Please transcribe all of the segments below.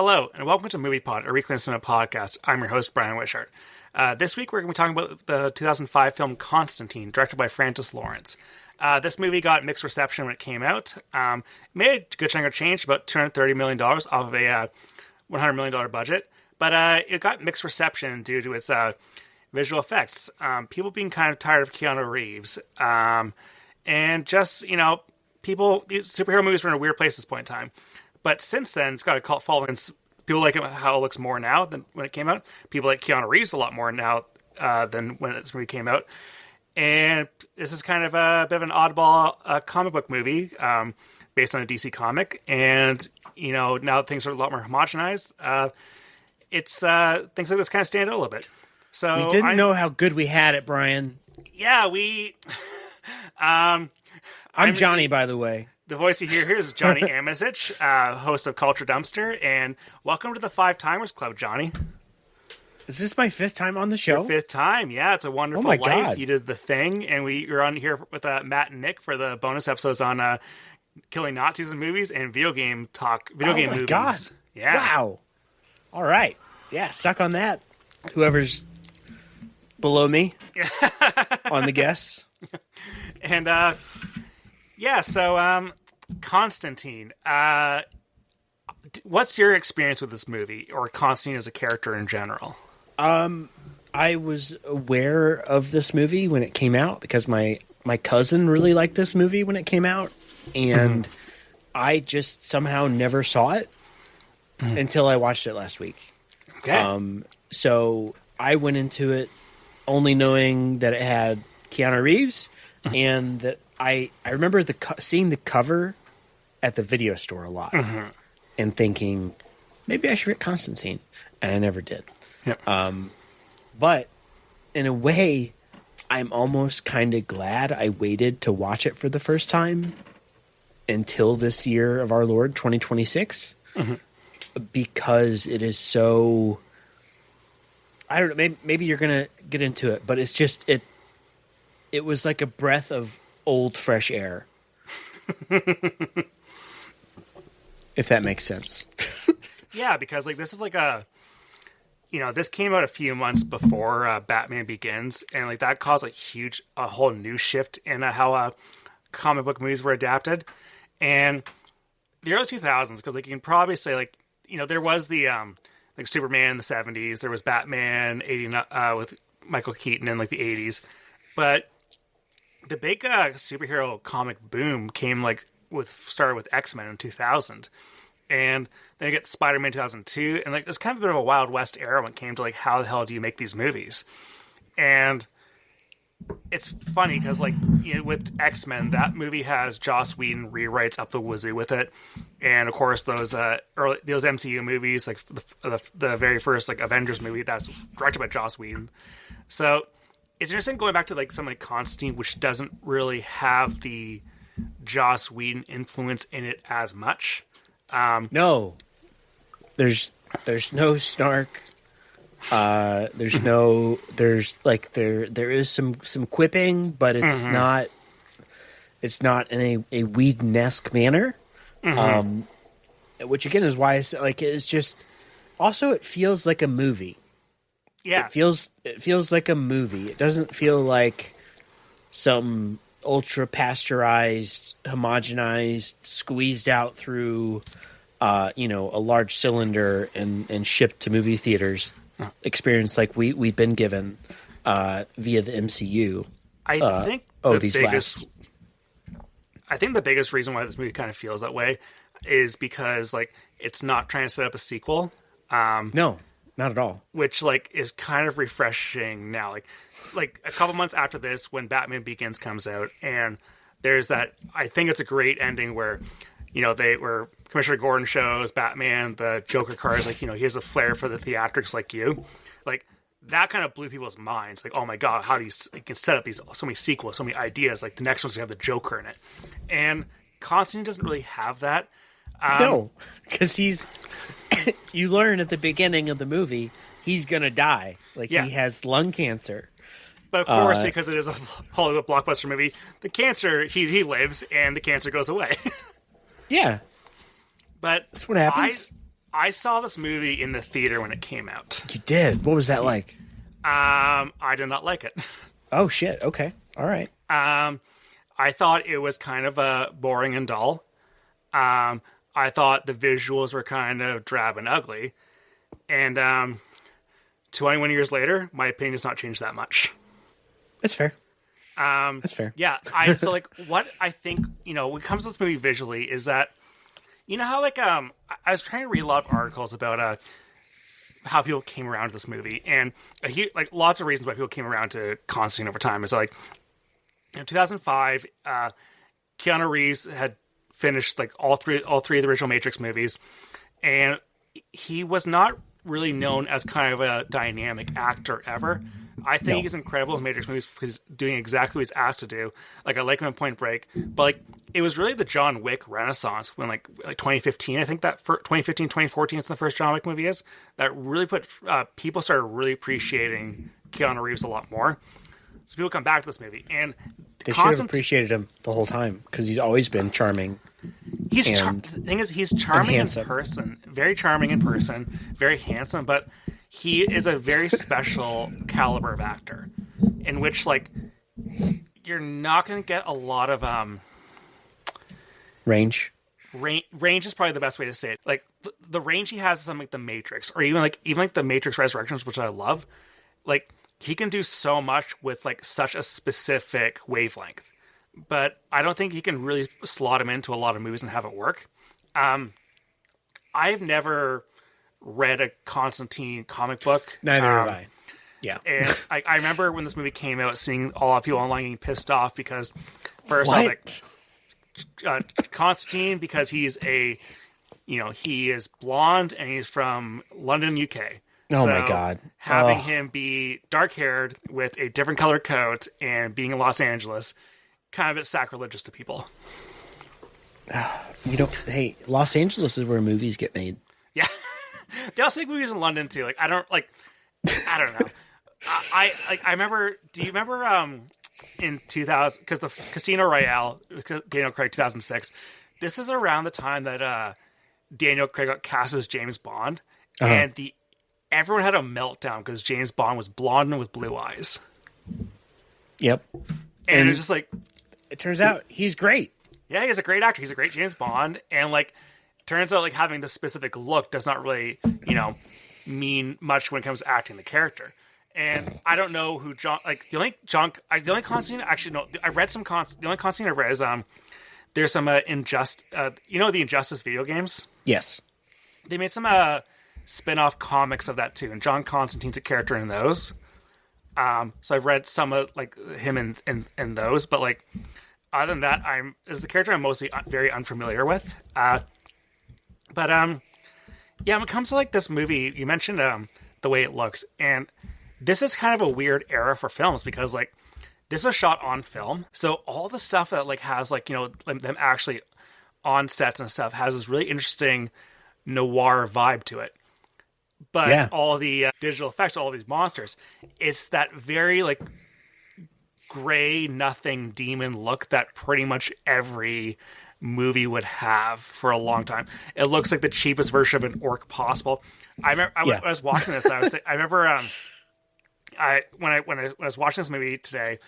Hello, and welcome to MoviePod, a weekly cinema podcast. I'm your host, Brian Wishart. This week, we're going to be talking about the 2005 film Constantine, directed by Francis Lawrence. This movie got mixed reception when it came out. Made a good chunk of change, about $230 million off of a $100 million budget. But it got mixed reception due to its visual effects. People being kind of tired of Keanu Reeves. And just, these superhero movies were in a weird place at this point in time. But since then, it's got a cult following. People like how it looks more now than when it came out. People like Keanu Reeves a lot more now than when this movie came out. And this is kind of a bit of an oddball comic book movie based on a DC comic. And, now that things are a lot more homogenized, it's things like this kind of stand out a little bit. So we didn't know how good we had it, Brian. Yeah, we... I'm Johnny, by the way. The voice you hear here is Johnny Amizich, host of Culture Dumpster, and welcome to the Five Timers Club, Johnny. Is this my fifth time on the show? Your fifth time, yeah. It's a wonderful my life. God. You did The Thing, and you're on here with Matt and Nick for the bonus episodes on killing Nazis in movies and video game movies. Oh my God. Yeah. Wow. All right. Yeah, suck on that. Whoever's below me on the guests. And, so Constantine. What's your experience with this movie, or Constantine as a character in general? I was aware of this movie when it came out because my cousin really liked this movie when it came out, and I just somehow never saw it until I watched it last week. Okay. So I went into it only knowing that it had Keanu Reeves, and that I remember seeing the cover at the video store a lot and thinking, maybe I should read Constantine, and I never did. Yep. But in a way, I'm almost kind of glad I waited to watch it for the first time until this year of our Lord, 2026, because it is so... I don't know, maybe you're going to get into it, but it's just, it was like a breath of old, fresh air. If that makes sense. Yeah, because this is this came out a few months before Batman Begins, and that caused a whole new shift in how comic book movies were adapted. And the early 2000s, because you can probably say there was the Superman in the 70s, there was Batman 89 with Michael Keaton in the 80s, but the big superhero comic boom came started with X-Men in 2000, and then you get Spider-Man in 2002, and it's kind of a bit of a Wild West era when it came to how the hell do you make these movies. And it's funny because with X-Men, that movie has Joss Whedon rewrites up the wazoo with it, and of course those MCU movies, the very first Avengers movie, that's directed by Joss Whedon. So it's interesting going back to something like Constantine, which doesn't really have the Joss Whedon influence in it as much. No, there's no snark. There is some quipping, but it's not in a Whedon-esque manner. Which again is why it's just, also it feels like a movie. Yeah. It feels like a movie. It doesn't feel like some ultra pasteurized, homogenized, squeezed out through a large cylinder and shipped to movie theaters experience we've been given via the MCU. I think the biggest reason why this movie kind of feels that way is because it's not trying to set up a sequel. No, not at all. Which is kind of refreshing now. Like a couple months after this, when Batman Begins comes out, and there's that. I think it's a great ending where where Commissioner Gordon shows Batman the Joker card is he has a flair for the theatrics like you. That kind of blew people's minds. Oh my God, how do you can set up these so many sequels, so many ideas? The next one's gonna have the Joker in it, and Constantine doesn't really have that. No, because you learn at the beginning of the movie he's gonna die. He has lung cancer. But of course, because it is a Hollywood blockbuster movie, the cancer he lives and the cancer goes away. Yeah, but that's what happens. I saw this movie in the theater when it came out. You did? What was that like? I did not like it. Oh, shit. Okay. All right. I thought it was kind of boring and dull. I thought the visuals were kind of drab and ugly. And 21 years later, my opinion has not changed that much. That's fair. That's fair. Yeah. So like what I think, when it comes to this movie visually is that, how like I was trying to read a lot of articles about how people came around to this movie, and like lots of reasons why people came around to Constantine over time is like in 2005, Keanu Reeves had finished like all three of the original Matrix movies, and he was not really known as kind of a dynamic actor ever. I think he's incredible in Matrix movies because he's doing exactly what he's asked to do. Like I like him in Point Break, but like it was really the John Wick renaissance when like 2015, I think that 2015, 2014 is the first John Wick movie is, that really put people started really appreciating Keanu Reeves a lot more. So people come back to this movie, and they should have appreciated him the whole time because he's always been charming. The thing is, he's charming in person, very charming in person, very handsome, but he is a very special caliber of actor, in which like you're not going to get a lot of range. Range is probably the best way to say it. Like the range he has is something like The Matrix, or even like The Matrix Resurrections, which I love. Like he can do so much with like such a specific wavelength, but I don't think he can really slot him into a lot of movies and have it work. I've never read a Constantine comic book. Neither have I. Yeah. And I remember when this movie came out, seeing a lot of people online getting pissed off because first I was like, Constantine, because he is blonde and he's from London, UK. Oh my God. Having him be dark haired with a different colored coat and being in Los Angeles, kind of a bit sacrilegious to people. Hey, Los Angeles is where movies get made. Yeah. They also make movies in London too. Like I don't know. I remember. Do you remember in 2000, because the Casino Royale, Daniel Craig 2006. This is around the time that Daniel Craig got cast as James Bond, and everyone had a meltdown because James Bond was blonde and with blue eyes. Yep. And it's just like, it turns out he's great. Yeah, he's a great actor. He's a great James Bond, and like. Turns out, like, having the specific look does not really, mean much when it comes to acting the character. And I don't know who the only Constantine, actually, no, I read some the only Constantine I read is, there's some the Injustice video games? Yes. They made some spin-off comics of that, too, and John Constantine's a character in those. So I've read some of, like, him in those, but, like, other than that, is the character I'm mostly very unfamiliar with. But when it comes to like this movie, you mentioned the way it looks, and this is kind of a weird era for films because like this was shot on film, so all the stuff that like has like them actually on sets and stuff has this really interesting noir vibe to it. But all the digital effects, all these monsters, it's that very like gray, nothing demon look that pretty much every movie would have for a long time. It looks like the cheapest version of an orc possible. I remember I was watching this. I remember when I was watching this movie today,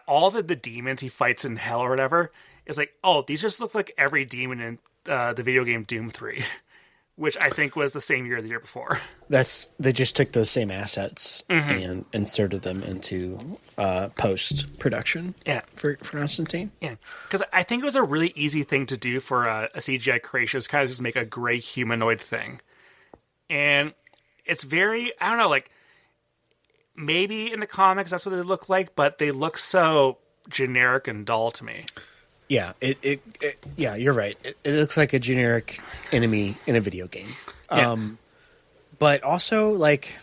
all the demons he fights in hell or whatever is like, oh, these just look like every demon in the video game Doom 3, which I think was the same year or the year before. They just took those same assets and inserted them into post-production for Constantine. Yeah, because I think it was a really easy thing to do for a CGI creation, is kind of just make a gray humanoid thing. And it's very, I don't know, like, maybe in the comics that's what they look like, but they look so generic and dull to me. Yeah, you're right. It looks like a generic enemy in a video game. Yeah. But also, like,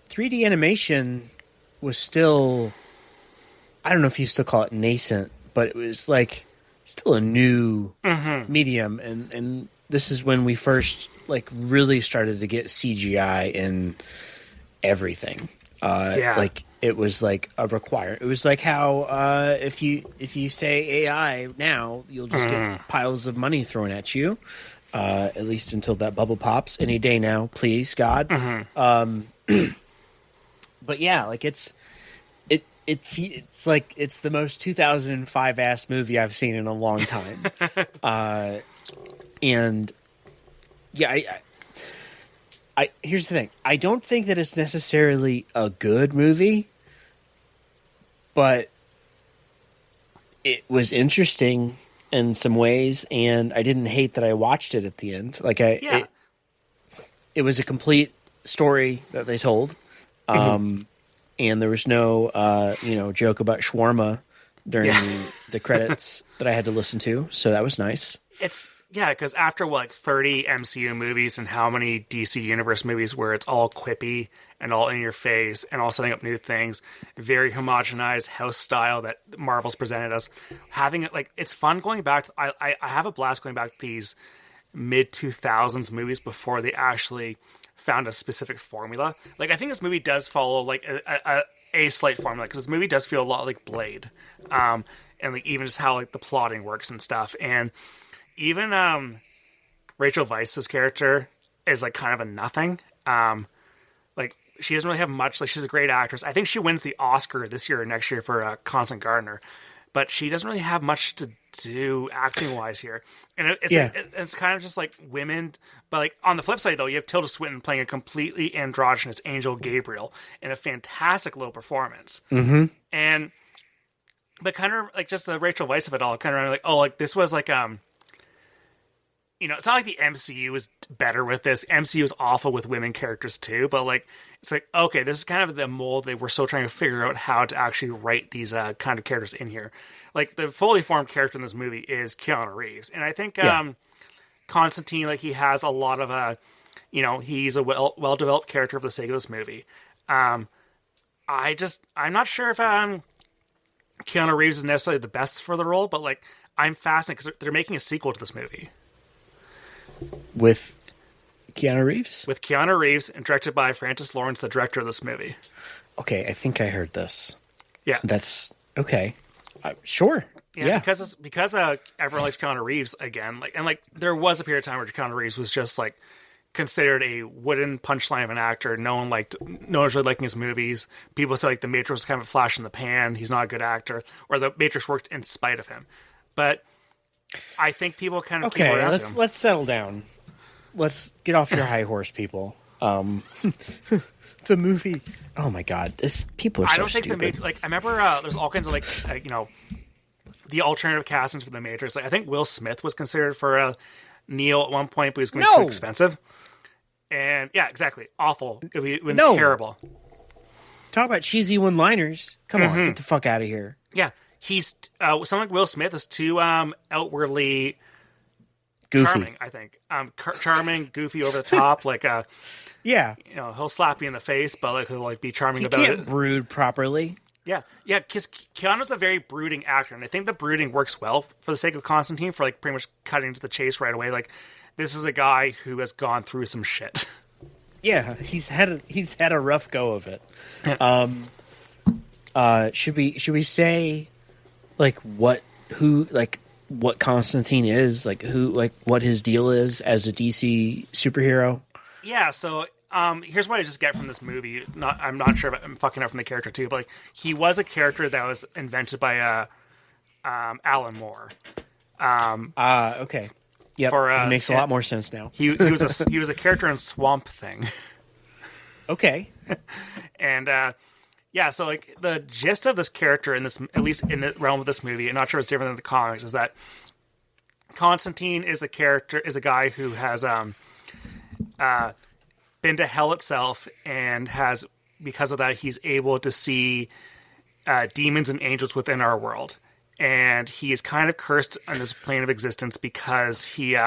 3D animation was still, I don't know if you still call it nascent, but it was, like, still a new medium. And this is when we first, like, really started to get CGI in everything. Like, it was like a requirement. It was like how if you say AI now, you'll just get piles of money thrown at you. at least until that bubble pops. Any day now, please, God. But yeah, like it's like it's the most 2005 ass movie I've seen in a long time. And yeah, I here's the thing. I don't think that it's necessarily a good movie, but it was interesting in some ways, and I didn't hate that I watched it at the end. Like it was a complete story that they told. And there was no, joke about shawarma during the credits that I had to listen to. So that was nice. Because after 30 MCU movies and how many DC Universe movies where it's all quippy and all in your face and all setting up new things, very homogenized house style that Marvel's presented us, having it it's fun going back. I have a blast going back to these mid 2000s movies before they actually found a specific formula. I think this movie does follow a slight formula, because this movie does feel a lot like Blade, and even just how the plotting works and stuff. And even Rachel Weisz's character is kind of a nothing. She doesn't really have much. She's a great actress. I think she wins the Oscar this year or next year for Constant Gardener, but she doesn't really have much to do acting wise here. And it's kind of just women. But on the flip side, though, you have Tilda Swinton playing a completely androgynous Angel Gabriel in a fantastic little performance. And but kind of just the Rachel Weisz of it all, kind of this was it's not like the MCU is better with this. MCU is awful with women characters too, but it's okay, this is kind of the mold that we're still trying to figure out how to actually write these kind of characters in here. The fully formed character in this movie is Keanu Reeves, and I think Constantine, he has a lot of he's a well developed character for the sake of this movie. I'm not sure if Keanu Reeves is necessarily the best for the role, but I'm fascinated because they're making a sequel to this movie. With Keanu Reeves? With Keanu Reeves, and directed by Francis Lawrence, the director of this movie. Okay, I think I heard this. Yeah. That's okay. Sure. Yeah. Because everyone likes Keanu Reeves again. There was a period of time where Keanu Reeves was just considered a wooden punchline of an actor. No one was really liking his movies. People say The Matrix was kind of a flash in the pan. He's not a good actor, or The Matrix worked in spite of him. But I think people kind of keep around him. Let's settle down. Let's get off your high horse, people. The movie. Oh my God, people are so stupid. I don't think the Matrix. I remember there's all kinds of the alternative castings for the Matrix. I think Will Smith was considered for Neo at one point, but he was going to be too expensive. And yeah, exactly, awful. It would be terrible. Talk about cheesy one-liners. Come on, get the fuck out of here. Yeah. He's someone like Will Smith is too outwardly goofy. Charming, I think. Charming, goofy, over the top. He'll slap you in the face, but he'll be charming about it. He can't brood properly. Yeah, because Keanu's a very brooding actor, and I think the brooding works well for the sake of Constantine, for pretty much cutting to the chase right away. This is a guy who has gone through some shit. Yeah, he's had a rough go of it. Should we say what Constantine is, what his deal is as a DC superhero? Yeah, so here's what I just get from this movie. I'm not sure if I'm fucking up from the character too, but he was a character that was invented by Alan Moore. Okay. Yep. He makes a lot more sense now. he was a character in Swamp Thing. Okay. And so the gist of this character in this, at least in the realm of this movie, I'm not sure it's different than the comics, is that Constantine is a guy who has been to hell itself, and has, because of that, he's able to see demons and angels within our world. And he is kind of cursed on this plane of existence because he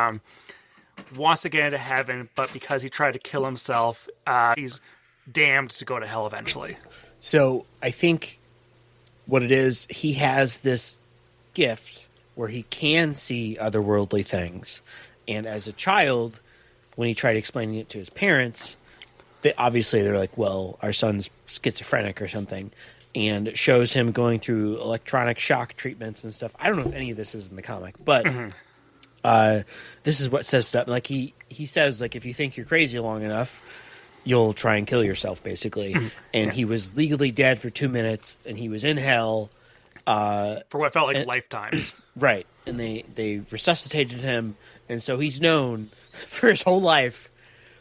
wants to get into heaven, but because he tried to kill himself, he's damned to go to hell eventually. So I think what it is, he has this gift where he can see otherworldly things. And as a child, when he tried explaining it to his parents, they're like, well, our son's schizophrenic or something. And it shows him going through electronic shock treatments and stuff. I don't know if any of this is in the comic, but This is what sets it up. Like he says, like, if you think you're crazy long enough, you'll try and kill yourself, basically. And he was legally dead for 2 minutes, and he was in hell for what felt like lifetimes. Right. And they resuscitated him, and so he's known for his whole life,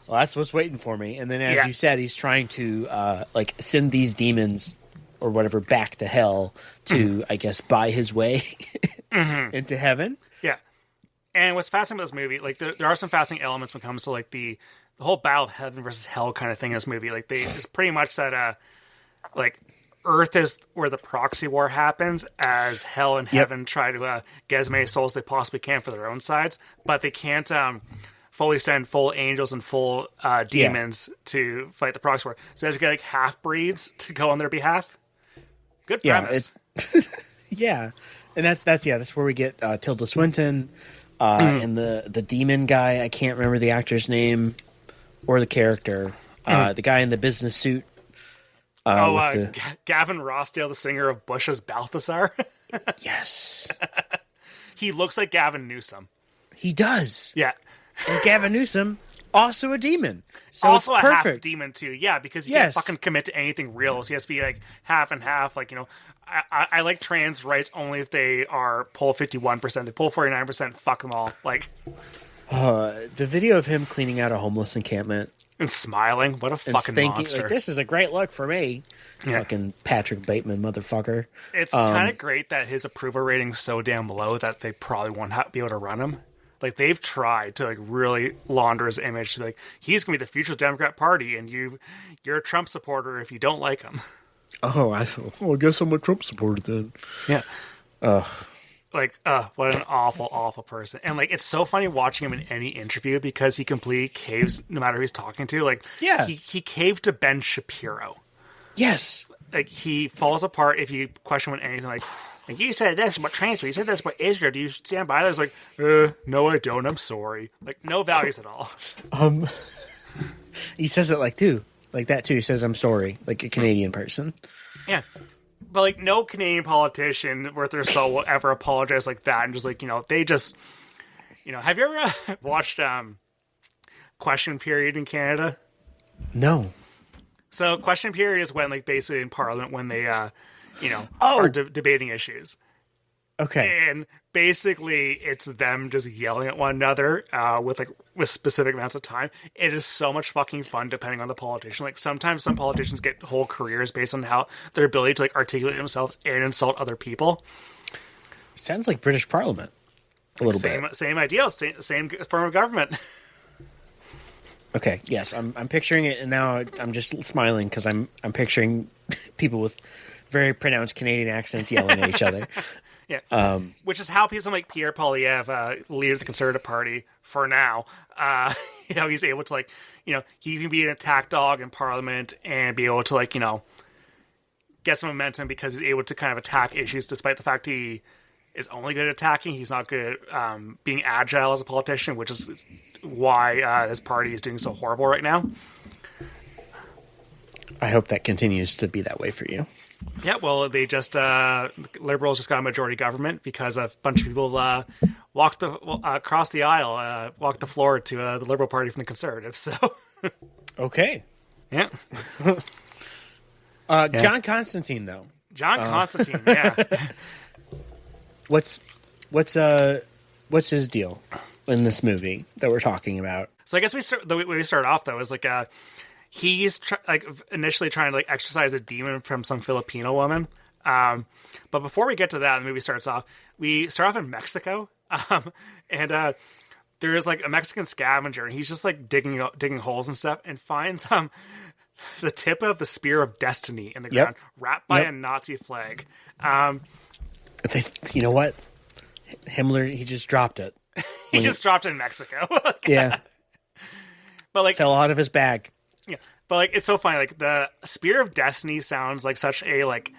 well, that's what's waiting for me. And then, as you said, he's trying to like send these demons or whatever back to hell to, I guess, buy his way into heaven. Yeah. And what's fascinating about this movie, like there are some fascinating elements when it comes to like the whole battle of heaven versus hell kind of thing in this movie. Like it's pretty much that like Earth is where the proxy war happens, as hell and heaven try to get as many souls as they possibly can for their own sides, but they can't fully send full angels and full demons to fight the proxy war. So they have to get like half breeds to go on their behalf. Good premise. Yeah, and that's where we get Tilda Swinton and the demon guy. I can't remember the actor's name or the character. The guy in the business suit. Gavin Rossdale, the singer of Bush's Balthazar. Yes, he looks like Gavin Newsom. He does. Yeah, and Gavin Newsom. Also a demon. So also it's a perfect. half demon too. Yeah, because he can't fucking commit to anything real. So he has to be like half and half. Like, you know, I like trans rights only if they are pull 51%. They pull 49%. Fuck them all. Like the video of him cleaning out a homeless encampment and smiling. What a fucking monster! Like, this is a great look for me. Yeah. Fucking Patrick Bateman, motherfucker. It's kind of great that his approval rating's so damn low that they probably won't be able to run him. Like, they've tried to, like, really launder his image to be like, he's going to be the future of the Democrat Party, and you're a Trump supporter if you don't like him. Oh, I guess I'm a Trump supporter then. Yeah. Like, what an awful, awful person. And, like, it's so funny watching him in any interview because he completely caves no matter who he's talking to. Like, he caved to Ben Shapiro. Yes. Like, he falls apart if you question him on anything. Like, you said this about transfer. You said this about Israel. Do you stand by this? Like, no, I don't. I'm sorry. Like, no values at all. He says it like that too. He says, "I'm sorry," like a Canadian person. Yeah, but like no Canadian politician worth their salt will ever apologize like that. And just like, you know, they just, you know, have you ever watched Question Period in Canada? No. So Question Period is when, like, basically in Parliament when they are debating issues. Okay. And basically it's them just yelling at one another with specific amounts of time. It is so much fucking fun depending on the politician. Like, sometimes some politicians get whole careers based on how their ability to, like, articulate themselves and insult other people. Sounds like British Parliament a little bit. Same idea, same form of government. Okay, yes, I'm picturing it, and now I'm just smiling because I'm picturing people with very pronounced Canadian accents yelling at each other. Yeah, which is how people like Pierre Poilievre, leader of the Conservative Party, for now, you know, he's able to, like, you know, he can be an attack dog in Parliament and be able to, like, you know, get some momentum because he's able to kind of attack issues despite the fact he is only good at attacking. He's not good at being agile as a politician, which is why his party is doing so horrible right now. I hope that continues to be that way for you. Yeah, well, they just Liberals just got a majority government because a bunch of people walked across the aisle, walked the floor to the Liberal Party from the Conservatives. So, okay, yeah. John Constantine, though. John Constantine, yeah. What's his deal in this movie that we're talking about? So I guess the way we start off though is like he's initially trying to, like, exorcise a demon from some Filipino woman. But before we get to that, the movie starts off. We start off in Mexico, and there's, like, a Mexican scavenger, and he's just, like, digging holes and stuff, and finds the tip of the spear of destiny in the ground, wrapped by a Nazi flag. You know what? Himmler, he just dropped it. He just dropped it in Mexico. Yeah. But, like, fell out of his bag. Yeah. But, like, it's so funny. Like, the Spear of Destiny sounds like such a, like,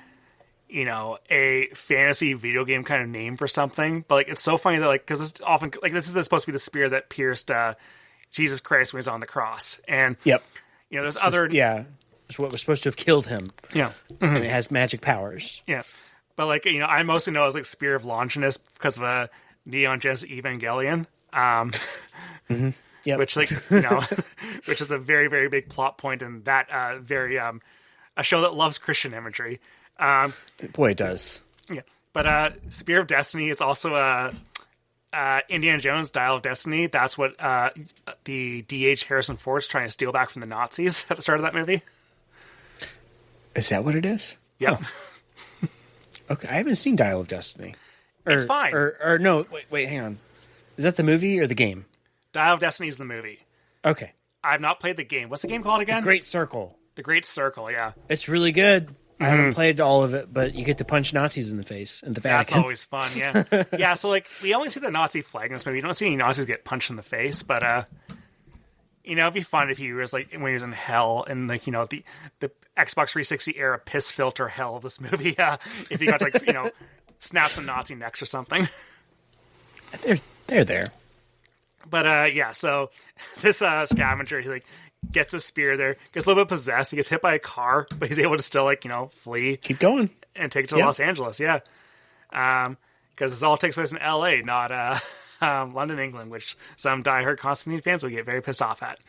you know, a fantasy video game kind of name for something. But, like, it's so funny that, like, because it's often, like, this is supposed to be the spear that pierced Jesus Christ when he was on the cross. And, you know, there's it's what was supposed to have killed him. Yeah. Mm-hmm. And it has magic powers. Yeah. But, like, you know, I mostly know it as, like, Spear of Longinus because of a Neon Genesis Evangelion. Yep. Which, like, which is a very, very big plot point in that a show that loves Christian imagery. Boy, it does. Yeah, but Spear of Destiny is also Indiana Jones Dial of Destiny. That's what the D.H. Harrison Ford's trying to steal back from the Nazis at the start of that movie. Is that what it is? Yep. Huh. Okay, I haven't seen Dial of Destiny. It's fine. Or no, wait, hang on. Is that the movie or the game? Dial of Destiny is the movie. Okay. I've not played the game. What's the game called again? The Great Circle. The Great Circle, yeah. It's really good. I haven't played all of it, but you get to punch Nazis in the face in the Vatican. That's always fun, yeah. Yeah, so, like, we only see the Nazi flag in this movie. You don't see any Nazis get punched in the face, but, it'd be fun if he was, like, when he was in hell, and, like, the Xbox 360 era piss filter hell of this movie, if he got to, like, snap some Nazi necks or something. They're there. But, yeah, so this scavenger, he, like, gets a spear there, gets a little bit possessed, he gets hit by a car, but he's able to still, like, flee. Keep going. And take it to Los Angeles, yeah. Because this all takes place in L.A., not London, England, which some diehard Constantine fans will get very pissed off at.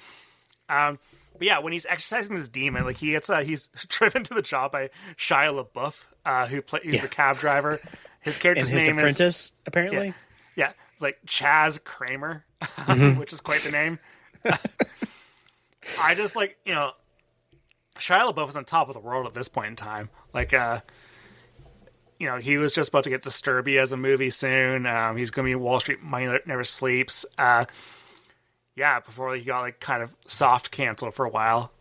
But yeah, when he's exercising this demon, like, he's driven to the job by Shia LaBeouf, who's the cab driver. His character's and his name apprentice, apparently. Yeah, it's like Chaz Kramer, which is quite the name. I just, like, Shia LaBeouf is on top of the world at this point in time. Like, he was just about to get Disturbia as a movie soon. He's going to be in Wall Street Money That Never Sleeps. Before he got, like, kind of soft canceled for a while.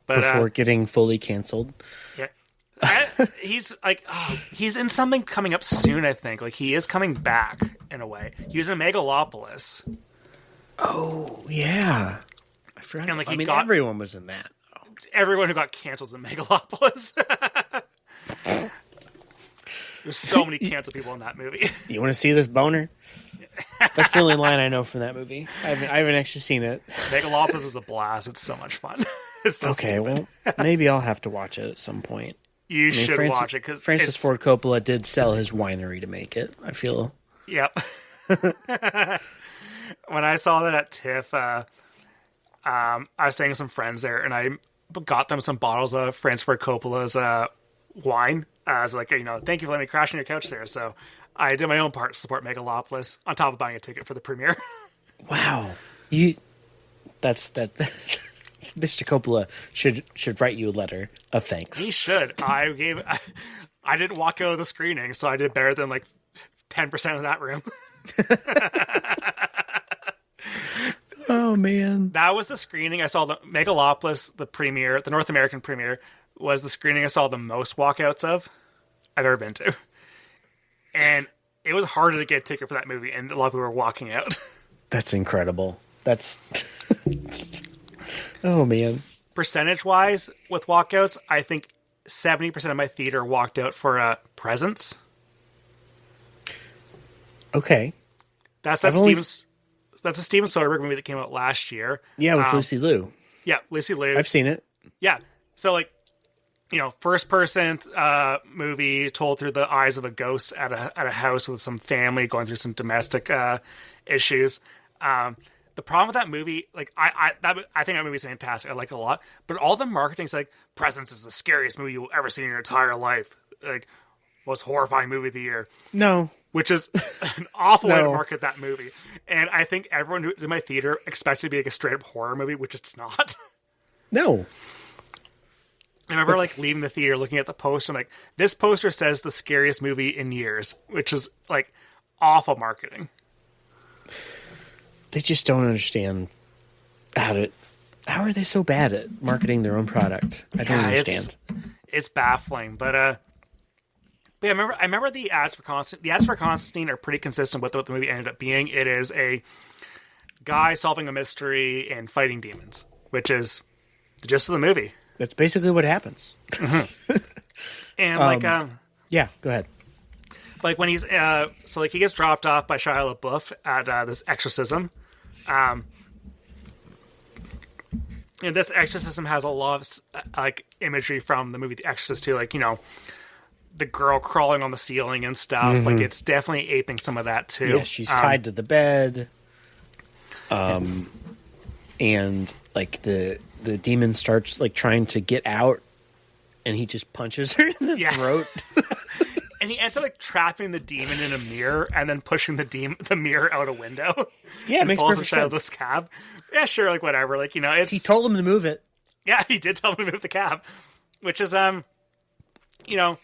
Before getting fully canceled. Yeah. He's, like, he's in something coming up soon, I think. Like, he is coming back, in a way. He was in Megalopolis. Oh, yeah. I forgot. And, like, everyone was in that. Everyone who got canceled is in Megalopolis. There's so many canceled people in that movie. You want to see this boner? That's the only line I know from that movie. I haven't actually seen it. Megalopolis is a blast. It's so much fun. It's so stupid. Well, maybe I'll have to watch it at some point. You should watch it, because Francis Ford Coppola did sell his winery to make it, I feel. Yep. When I saw that at TIFF, I was staying with some friends there, and I got them some bottles of Francis Ford Coppola's wine. As like, thank you for letting me crash on your couch there. So I did my own part to support Megalopolis, on top of buying a ticket for the premiere. Wow. That's Mr. Coppola should write you a letter of thanks. He should. I didn't walk out of the screening, so I did better than like 10% of that room. Oh man. That was the screening I saw. The Megalopolis, the premiere, the North American premiere, was the screening I saw the most walkouts of I've ever been to. And it was harder to get a ticket for that movie, and a lot of people were walking out. That's incredible. That's oh man. Percentage-wise, with walkouts, I think 70% of my theater walked out for Presents. Okay. That's a Steven Soderbergh movie that came out last year. Yeah, with Lucy Liu. Yeah, Lucy Liu. I've seen it. Yeah. So, like, first-person movie told through the eyes of a ghost at a house with some family going through some domestic issues. The problem with that movie, like, I think that movie's fantastic. I like it a lot. But all the marketing's like, Presence is the scariest movie you'll ever see in your entire life. Like, most horrifying movie of the year. No. Which is an awful way to market that movie. And I think everyone who's in my theater expected to be like a straight-up horror movie, which it's not. No. I remember, like, leaving the theater, looking at the poster, I'm like, this poster says the scariest movie in years, which is, like, awful marketing. They just don't understand how are they so bad at marketing their own product? I don't understand. It's baffling, but yeah, I remember the ads for Constantine. The ads for Constantine are pretty consistent with what the movie ended up being. It is a guy solving a mystery and fighting demons, which is the gist of the movie. That's basically what happens. Mm-hmm. And like, yeah, go ahead. Like when he's so like he gets dropped off by Shia LaBeouf at this exorcism. And this exorcism has a lot of like imagery from the movie The Exorcist too, like the girl crawling on the ceiling and stuff. Like, it's definitely aping some of that too. Yeah, she's tied to the bed. And like the demon starts like trying to get out, and he just punches her in the throat. And he ends up like trapping the demon in a mirror and then pushing the mirror out a window. Yeah, it makes perfect sense. This cab. Yeah, sure, like whatever. Like, you know, it's... He told him to move it. Yeah, he did tell him to move the cab, which is you know,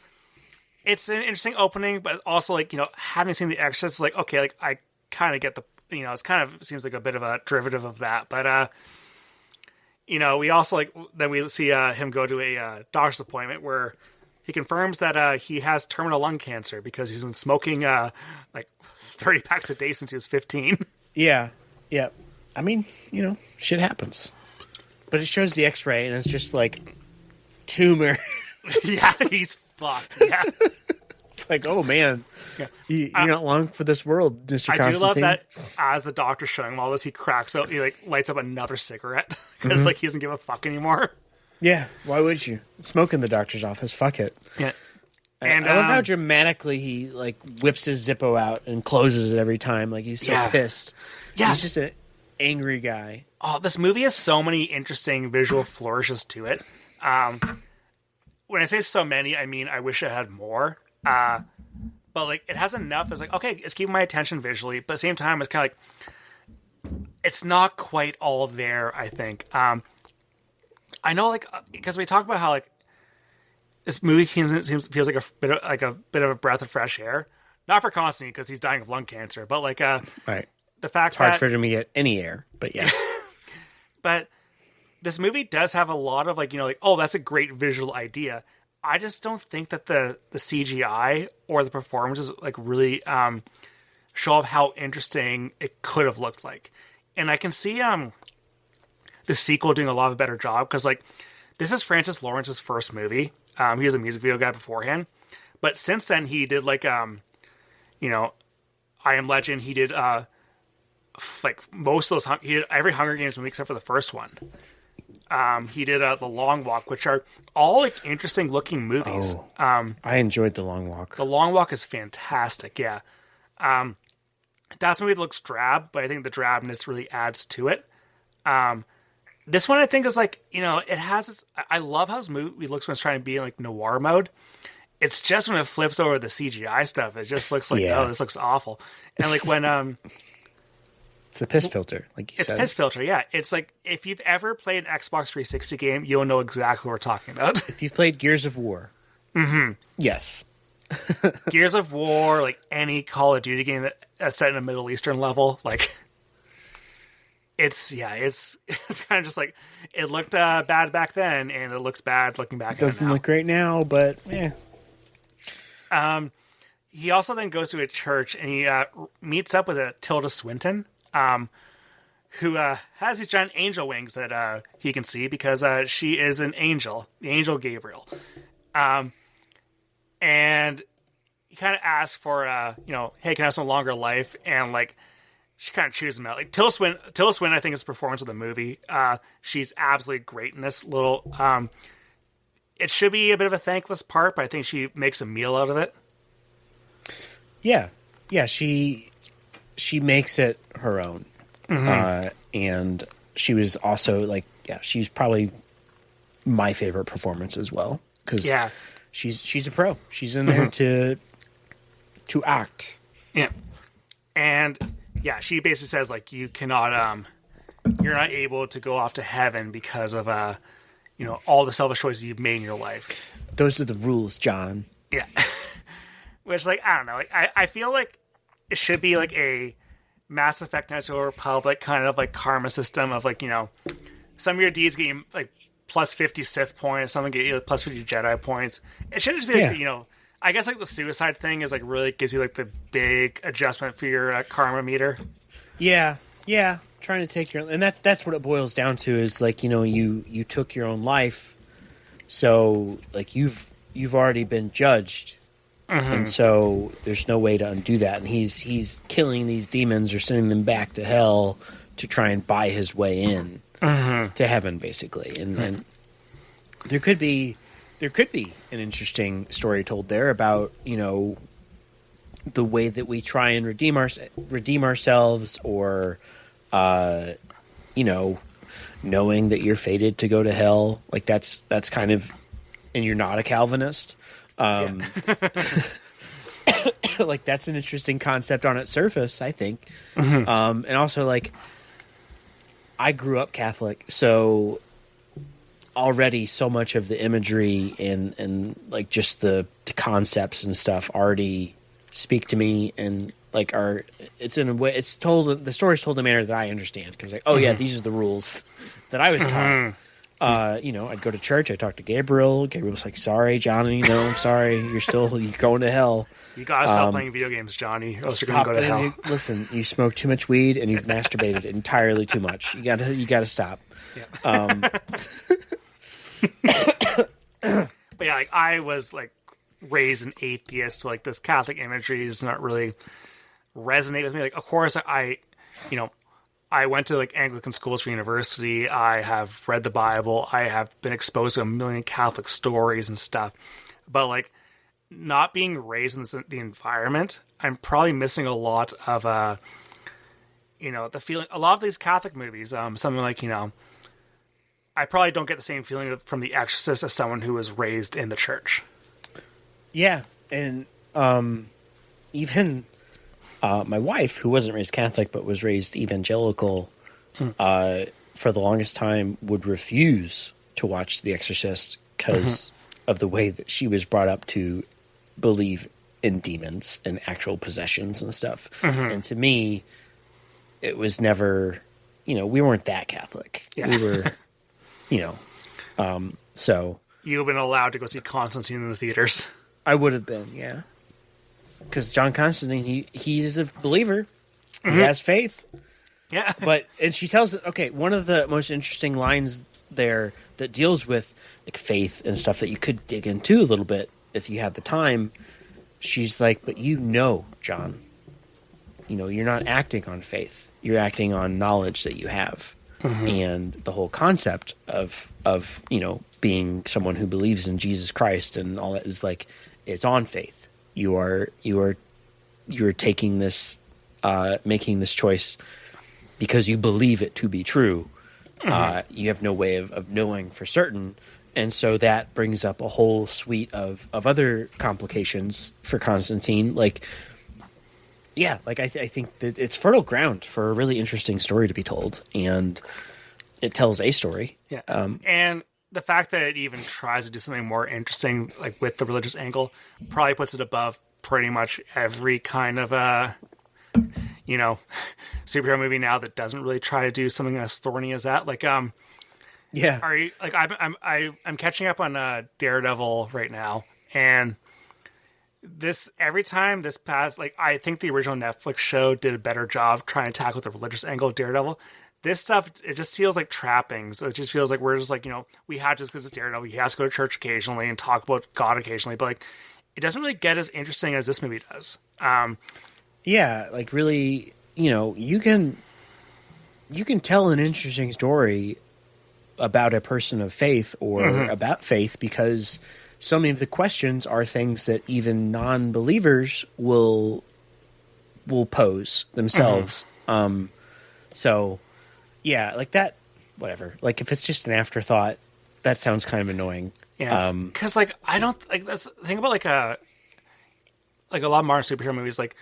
it's an interesting opening, but also like, you know, having seen The Exorcist, like, okay, like I kind of get the, you know, it's kind of seems like a bit of a derivative of that, but you know, we also like then we see him go to a doctor's appointment where he confirms that he has terminal lung cancer because he's been smoking like 30 packs a day since he was 15. Yeah. I mean, you know, shit happens. But it shows the X-ray and it's just like tumor. Yeah, he's fucked. Yeah. It's like, oh man, you're not long for this world, Mr. Constantine. I do love that as the doctor's showing him all this, he cracks out, he like lights up another cigarette because like he doesn't give a fuck anymore. Yeah, why would you? Smoke in the doctor's office, fuck it. Yeah. And I love how dramatically he like whips his Zippo out and closes it every time. Like he's so pissed. Yeah, he's just an angry guy. Oh, this movie has so many interesting visual flourishes to it. When I say so many, I mean I wish it had more. But like it has enough. It's like, okay, it's keeping my attention visually, but at the same time, it's kind of like it's not quite all there. I think. I know, like, because we talk about how like this movie feels like a bit of a breath of fresh air. Not for Constantine because he's dying of lung cancer, but like right. The fact it's hard for him to get any air, but yeah. But this movie does have a lot of like, you know, like, oh, that's a great visual idea. I just don't think that the CGI or the performances like really show off how interesting it could have looked like. And I can see the sequel doing a lot of a better job because like this is Francis Lawrence's first movie. He was a music video guy beforehand, but since then he did like you know, I Am Legend. He did like most of those. He did every Hunger Games movie except for the first one. He did The Long Walk, which are all like interesting looking movies. I enjoyed The Long Walk. The Long Walk is fantastic. Yeah, that's a movie that looks drab, but I think the drabness really adds to it. This one I think is like, you know, it has this, I love how this movie looks when it's trying to be in like noir mode. It's just when it flips over the CGI stuff, it just looks like, oh, this looks awful. And like when it's the piss filter, like you said. It's piss filter, yeah. It's like if you've ever played an Xbox 360 game, you'll know exactly what we're talking about. If you've played Gears of War. Mm-hmm. Yes. Gears of War, like any Call of Duty game that's set in a Middle Eastern level, like it's kind of just like it looked bad back then, and it looks bad looking back. It doesn't look great now, but yeah. He also then goes to a church and he meets up with a Tilda Swinton, who has these giant angel wings that he can see because she is an angel, the angel Gabriel. And he kind of asks for, you know, hey, can I have some longer life? And like, she kind of chews him out. Like Tilda Swinton, I think, is the performance of the movie. She's absolutely great in this little. It should be a bit of a thankless part, but I think she makes a meal out of it. Yeah, she makes it her own, and she was also like, she's probably my favorite performance as well because she's a pro. She's in there to act. Yeah, and she basically says like you cannot, you're not able to go off to heaven because of you know, all the selfish choices you've made in your life. Those are the rules, John. Yeah. Which, like, I don't know. Like, I feel like it should be, like, a Mass Effect Knights of the Republic kind of, like, karma system of, like, you know, some of your deeds get you, like, plus 50 Sith points, some get you, like, plus 50 Jedi points. It should just be, like, you know, I guess, like, the suicide thing is, like, really gives you, like, the big adjustment for your karma meter. Yeah. Trying to take your, and that's what it boils down to is like, you know, you took your own life, so like you've already been judged, and so there's no way to undo that. And he's killing these demons or sending them back to hell to try and buy his way in to heaven, basically. And there could be there could be an interesting story told there about, the way that we try and redeem ourselves, or, knowing that you're fated to go to hell. Like that's kind of, and you're not a Calvinist. Like that's an interesting concept on its surface, I think. And also, like, I grew up Catholic, so already so much of the imagery and like just the concepts and stuff already speak to me, and like it's in a way, the story's told in a manner that I understand, because like, yeah, these are the rules that I was taught. I'd go to church, I'd talk to Gabriel was like, sorry Johnny, no, I'm sorry, you're going to hell. You gotta stop playing video games, Johnny, or else you're gonna go to hell. Listen, you smoke too much weed and you've masturbated entirely too much. You gotta stop. Yeah. But yeah, like I was like raised an atheist, so like this Catholic imagery does not really resonate with me. Like, of course, I went to like Anglican schools for university. I have read the Bible. I have been exposed to a million Catholic stories and stuff. But like, not being raised in the environment, I'm probably missing a lot of the feeling. A lot of these Catholic movies, something like, I probably don't get the same feeling from The Exorcist as someone who was raised in the church. Yeah, and even my wife, who wasn't raised Catholic but was raised evangelical, for the longest time would refuse to watch The Exorcist because of the way that she was brought up to believe in demons and actual possessions and stuff. And to me, it was never, we weren't that Catholic. Yeah. We were, so. You've been allowed to go see Constantine in the theaters. I would have been, yeah. Because John Constantine, he's a believer. He has faith. Yeah. And she tells it, okay, one of the most interesting lines there that deals with like faith and stuff that you could dig into a little bit if you had the time. She's like, but John, you're not acting on faith. You're acting on knowledge that you have. And the whole concept of being someone who believes in Jesus Christ and all that is like, it's on faith. You're taking this, making this choice because you believe it to be true. You have no way of knowing for certain. And so that brings up a whole suite of other complications for Constantine. Like, yeah, like I think that it's fertile ground for a really interesting story to be told. And it tells a story. Yeah. And the fact that it even tries to do something more interesting, like with the religious angle, probably puts it above pretty much every kind of superhero movie now that doesn't really try to do something as thorny as that. Like, yeah. Are you like I'm catching up on Daredevil right now, and every time this past, like, I think the original Netflix show did a better job trying to tackle the religious angle of Daredevil. This stuff, it just feels like trappings. It just feels like we're just like, we have to, because it's Daredevil, he has to go to church occasionally and talk about God occasionally, but like, it doesn't really get as interesting as this movie does. Yeah, like really, you can tell an interesting story about a person of faith or about faith because so many of the questions are things that even non-believers will pose themselves. So yeah, like that, whatever. Like if it's just an afterthought, that sounds kind of annoying. Yeah, because like I don't like that's the thing about like a lot of modern superhero movies. Like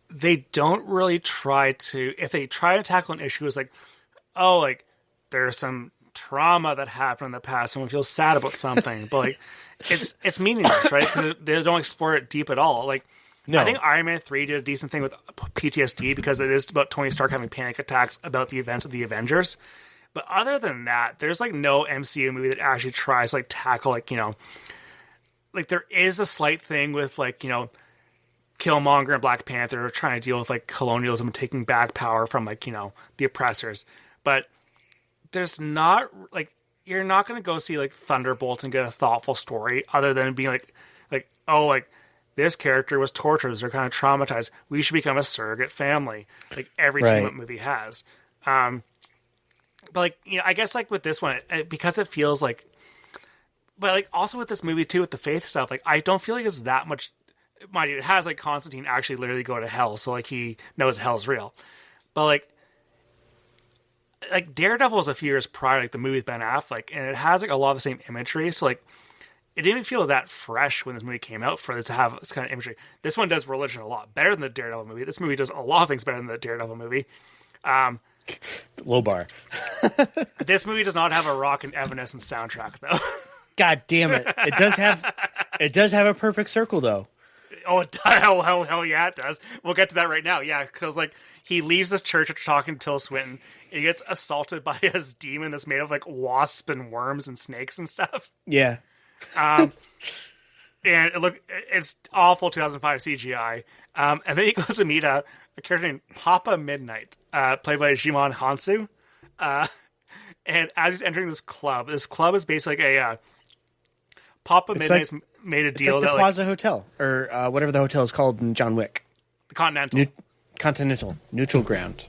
they don't really try to, if they try to tackle an issue, it's like, oh, like there's some trauma that happened in the past, someone feels sad about something, but like it's meaningless, right? Because they don't explore it deep at all. Like, no. I think Iron Man 3 did a decent thing with PTSD because it is about Tony Stark having panic attacks about the events of the Avengers. But other than that, there's like no MCU movie that actually tries to like tackle like, like there is a slight thing with like, Killmonger and Black Panther trying to deal with like colonialism and taking back power from like, the oppressors. But there's not like, you're not going to go see like Thunderbolts and get a thoughtful story other than being like, oh, like this character was tortured. They're kind of traumatized. We should become a surrogate family. Like every team-up movie has. But like, I guess like with this one, because it feels like but like also with this movie too, with the faith stuff, like I don't feel like it's that much. Mind you, it has like Constantine actually literally go to hell, so like he knows hell's real. But like Daredevil was a few years prior, like the movie with Ben Affleck, and it has like a lot of the same imagery. So like it didn't even feel that fresh when this movie came out for it to have this kind of imagery. This one does religion a lot better than the Daredevil movie. This movie does a lot of things better than the Daredevil movie. Low bar. This movie does not have a Rock and Evanescence soundtrack though. God damn it! It does have a perfect circle though. Oh, hell yeah, it does. We'll get to that right now. Yeah, because like he leaves this church after talking to Tilda Swinton. He gets assaulted by his demon that's made of like wasps and worms and snakes and stuff. Yeah. And it's awful 2005 CGI. And then he goes to meet a character named Papa Midnight, played by Jimon Hansu. And as he's entering this club is basically like a Papa Midnight's made a deal like the that Plaza Hotel or whatever the hotel is called in John Wick. The Continental. Continental. Neutral ground.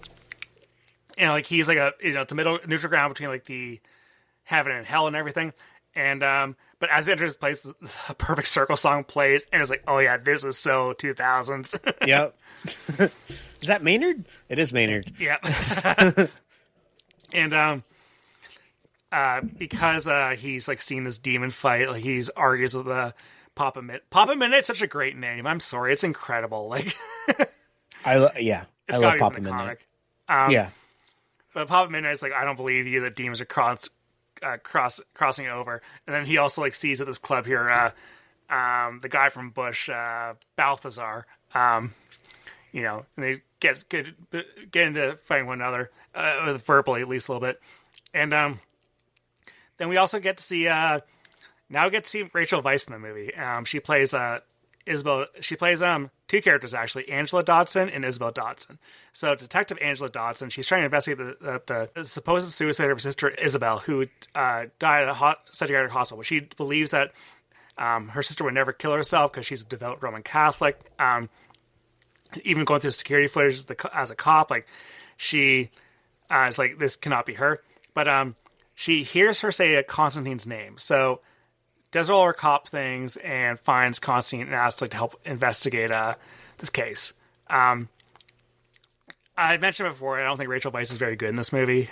You know, like he's like it's a neutral ground between like the heaven and hell and everything. And but as he enters this place, a Perfect Circle song plays, and it's like, oh yeah, this is so 2000s. Yep. Is that Maynard? It is Maynard. Yep. And because he's like seen this demon fight, like he's argues with Papa Midnight. Papa Midnight's such a great name. I'm sorry, it's incredible. Like, I love Midnight. Papa Midnight. Yeah. But Papa Midnight's like, I don't believe you that demons are crossing over. And then he also like sees at this club here the guy from Bush, Balthazar. You know, and they get into fighting one another verbally at least a little bit. And then we also get to see Rachel Weisz in the movie. She plays Isabel. She plays two characters actually, Angela Dodson and Isabel Dodson. So Detective Angela Dodson, she's trying to investigate the supposed suicide of her sister Isabel, who died at a psychiatric hospital. She believes that her sister would never kill herself because she's a devout Roman Catholic. Even going through security footage as a cop, like she is like, this cannot be her. But she hears her say Constantine's name, so does all her cop things and finds Constantine and asks like to help investigate this case. I mentioned before, I don't think Rachel Weisz is very good in this movie.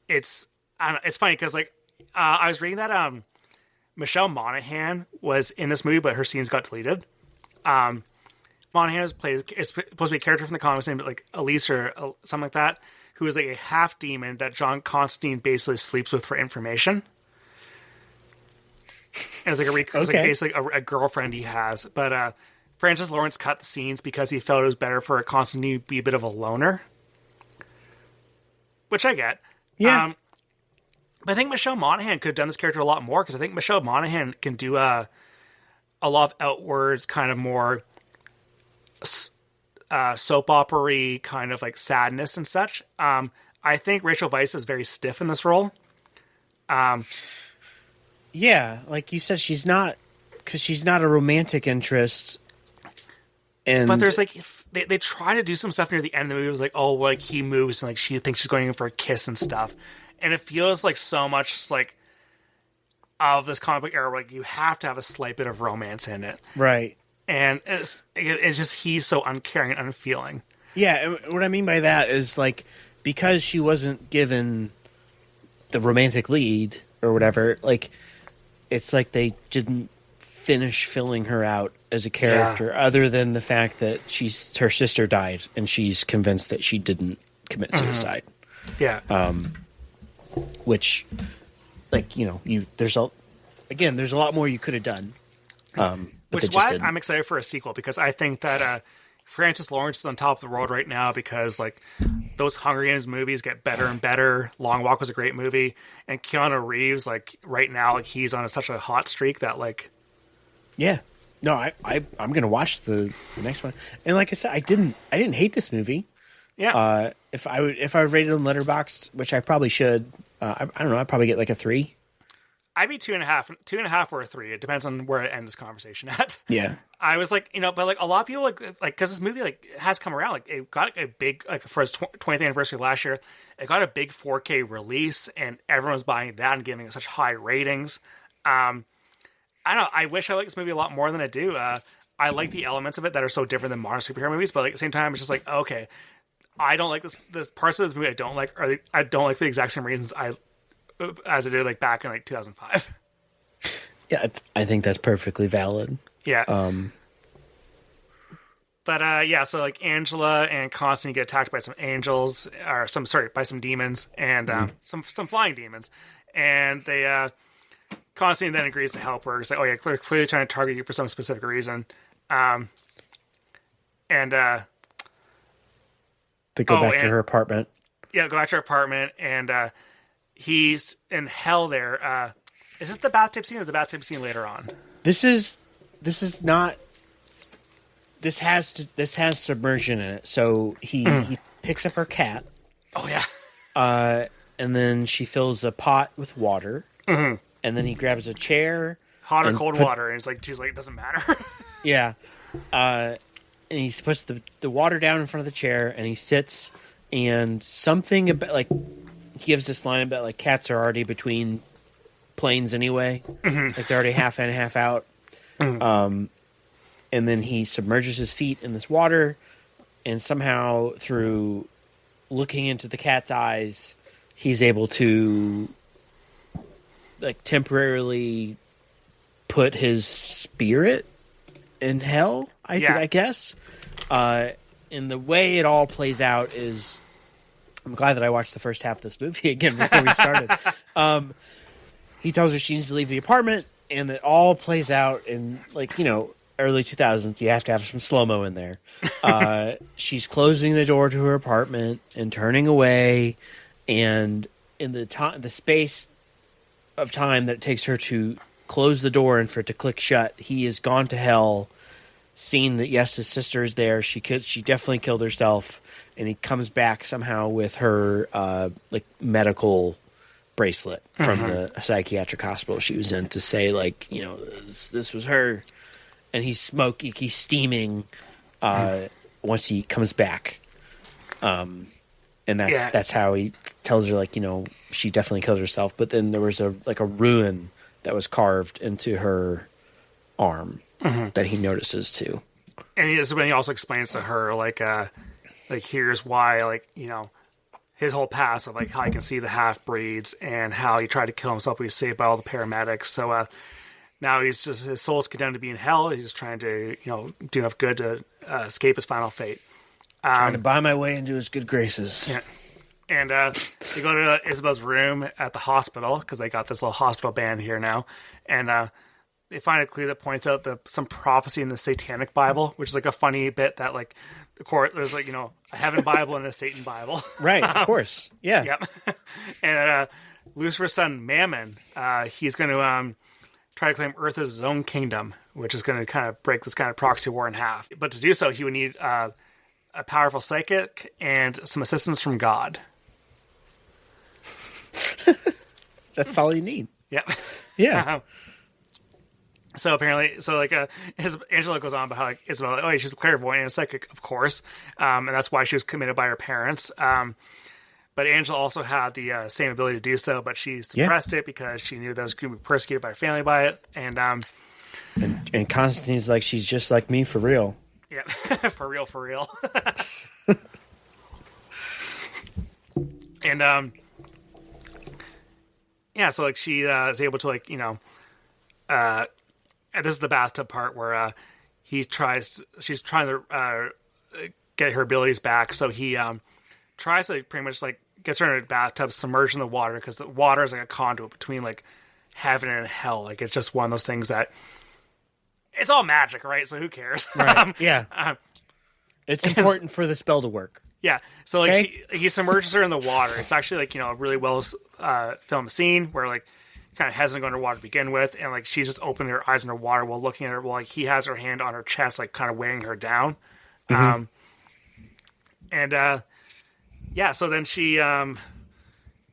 It's funny because like I was reading that Michelle Monaghan was in this movie, but her scenes got deleted. Monaghan is supposed to be a character from the comics named like Elise or something like that, who is like a half demon that John Constantine basically sleeps with for information. And it's like it's like basically a girlfriend he has. But Francis Lawrence cut the scenes because he felt it was better for Constantine to be a bit of a loner, which I get. Yeah. But I think Michelle Monaghan could have done this character a lot more, because I think Michelle Monaghan can do a lot of outwards kind of more soap opera-y kind of like sadness and such. I think Rachel Weisz is very stiff in this role. Yeah, like you said, she's not a romantic interest. But there's like they try to do some stuff near the end of the movie. It was like, oh, like he moves and like she thinks she's going in for a kiss and stuff, and it feels like so much like of this comic book era, where, like you have to have a slight bit of romance in it, right? And it's just he's so uncaring and unfeeling. Yeah, what I mean by that is like, because she wasn't given the romantic lead or whatever, like it's like they didn't finish filling her out as a character, other than the fact that her sister died and she's convinced that she didn't commit suicide. Yeah. Which, like, you know, there's a lot more you could have done. Which is why I'm excited for a sequel, because I think that Francis Lawrence is on top of the world right now, because like those Hunger Games movies get better and better. Long Walk was a great movie, and Keanu Reeves, like right now, like he's on such a hot streak that like, yeah, no, I'm gonna watch the next one. And like I said, I didn't hate this movie. Yeah. If I rated on Letterboxd, which I probably should, I don't know, I'd probably get like a 3. I'd be 2.5 or a 3. It depends on where I end this conversation at. Yeah. I was like, but like a lot of people like because this movie like has come around, like it got a big like for its 20th anniversary last year, it got a big 4K release, and everyone's buying that and giving it such high ratings. I don't know. I wish I liked this movie a lot more than I do. I like the elements of it that are so different than modern superhero movies, but like, at the same time, it's just like, okay, I don't like this. The parts of this movie I don't like, I don't like for the exact same reasons as I did like back in like 2005. Yeah, I think that's perfectly valid. Yeah. But yeah, so like Angela and Constantine get attacked by some angels, or by some demons, and some flying demons, and they Constantine then agrees to help her. It's like, oh yeah, clearly trying to target you for some specific reason, and they go back to her apartment. Yeah, go back to her apartment, and he's in hell there. Is this the bathtub scene or the bathtub scene later on? This is not. This has submersion in it. So he picks up her cat. Oh yeah. And then she fills a pot with water. Mm-hmm. And then he grabs a chair, hot or cold water, and she's like, it doesn't matter. Yeah. And he puts the water down in front of the chair, and he sits, and something about like he gives this line about like cats are already between planes anyway. Mm-hmm. Like they're already half in, half out. Mm-hmm. And then he submerges his feet in this water, and somehow through looking into the cat's eyes, he's able to like temporarily put his spirit in hell, I guess. And the way it all plays out is, I'm glad that I watched the first half of this movie again before we started. He tells her she needs to leave the apartment, and it all plays out in, like, early 2000s. You have to have some slow-mo in there. She's closing the door to her apartment and turning away, and in the space of time that it takes her to close the door and for it to click shut, he has gone to hell, seen that, yes, his sister is there. She definitely killed herself, and he comes back somehow with her medical bracelet from the psychiatric hospital she was in to say, like, this was her. And he's steaming once he comes back. And that's how he tells her, like, she definitely killed herself. But then there was a ruin that was carved into her arm that he notices too. And this is when he also explains to her, like here's why, like, his whole past of like how he can see the half breeds and how he tried to kill himself, but he's saved by all the paramedics. So now his soul's condemned to be in hell. He's just trying to do enough good to escape his final fate. Trying to buy my way into his good graces. Yeah. And they go to Isabel's room at the hospital because they got this little hospital band here now, and they find a clue that points out some prophecy in the Satanic Bible, which is like a funny bit that like the court there's like a Heaven Bible and a Satan Bible. Right, of course, yeah. Yep. And Lucifer's son Mammon, he's going to try to claim Earth as his own kingdom, which is going to kind of break this kind of proxy war in half. But to do so, he would need a powerful psychic and some assistance from God. That's all you need. Yep. Yeah. So apparently, Angela goes on about how Isabel, oh, she's a clairvoyant and a psychic, of course, and that's why she was committed by her parents. But Angela also had the same ability to do so, but she suppressed it because she knew that was going to be persecuted by her family by it. And Constantine's like, she's just like me for real. Yeah, for real. And yeah, so like she is able to like and this is the bathtub part where she's trying to get her abilities back. So he tries to pretty much like gets her in a bathtub, submerged in the water, because the water is like a conduit between like heaven and hell. Like it's just one of those things that it's all magic, right? So who cares? Right. Yeah. It's important for the spell to work. Yeah. So like he submerges her in the water. It's actually like, a really well filmed scene where like kind of hesitant going underwater to begin with, and like she's just opening her eyes underwater while looking at her, while like he has her hand on her chest, like kind of weighing her down. Yeah, so then she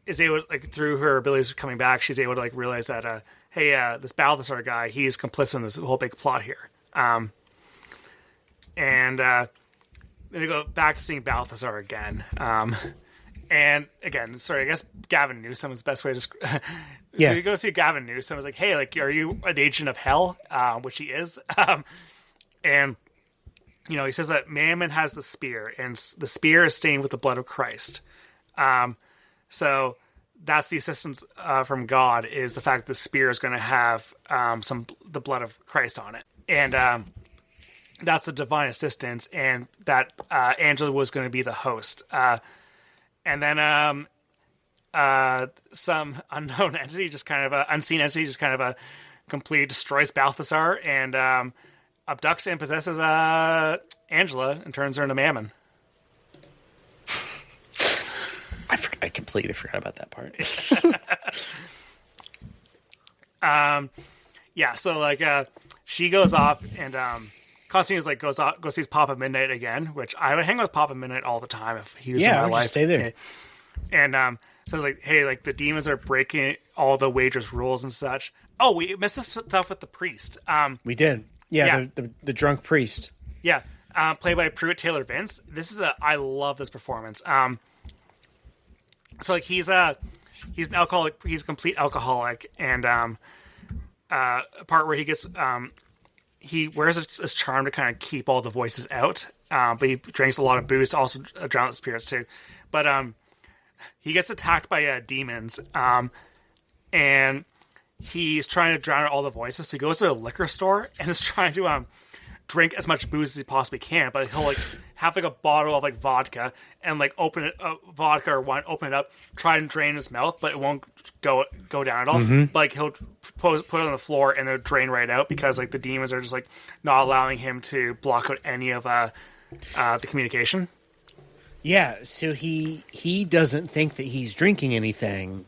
is able, like, through her abilities coming back, she's able to, like, realize that, hey, this Balthasar guy, he's complicit in this whole big plot here. And then we go back to seeing Balthasar again. And again, sorry, I guess Gavin Newsom is the best way to describe. Yeah. So you go see Gavin Newsom. It's like, hey, like, are you an agent of hell? Which he is. And he says that Mammon has the spear, and the spear is stained with the blood of Christ. So that's the assistance from God, is the fact that the spear is going to have the blood of Christ on it, and that's the divine assistance, and that Angela was going to be the host. And then some unknown entity, just kind of unseen entity, just kind of completely destroys Balthasar and abducts and possesses Angela and turns her into Mammon. I completely forgot about that part. Yeah, so like she goes off, and Constantine is like goes sees Papa Midnight again, which I would hang with Papa Midnight all the time if he was in my life. Just stay there. And says like, hey, like the demons are breaking all the Wager's rules and such. Oh, we missed this stuff with the priest. We did. Yeah. The drunk priest. Yeah. Played by Pruitt Taylor Vince. I love this performance. So like he's an alcoholic. He's a complete alcoholic, and a part where he gets he wears his charm to kind of keep all the voices out. But he drinks a lot of booze to also drown out the spirits too. But he gets attacked by demons. And he's trying to drown out all the voices. So he goes to a liquor store and is trying to drink as much booze as he possibly can, but he'll like have like a bottle of like vodka and like open it vodka or wine, open it up, try and drain his mouth, but it won't go down at all. But, like he'll put it on the floor and it'll drain right out because like the demons are just like not allowing him to block out any of the communication. Yeah, so he doesn't think that he's drinking anything,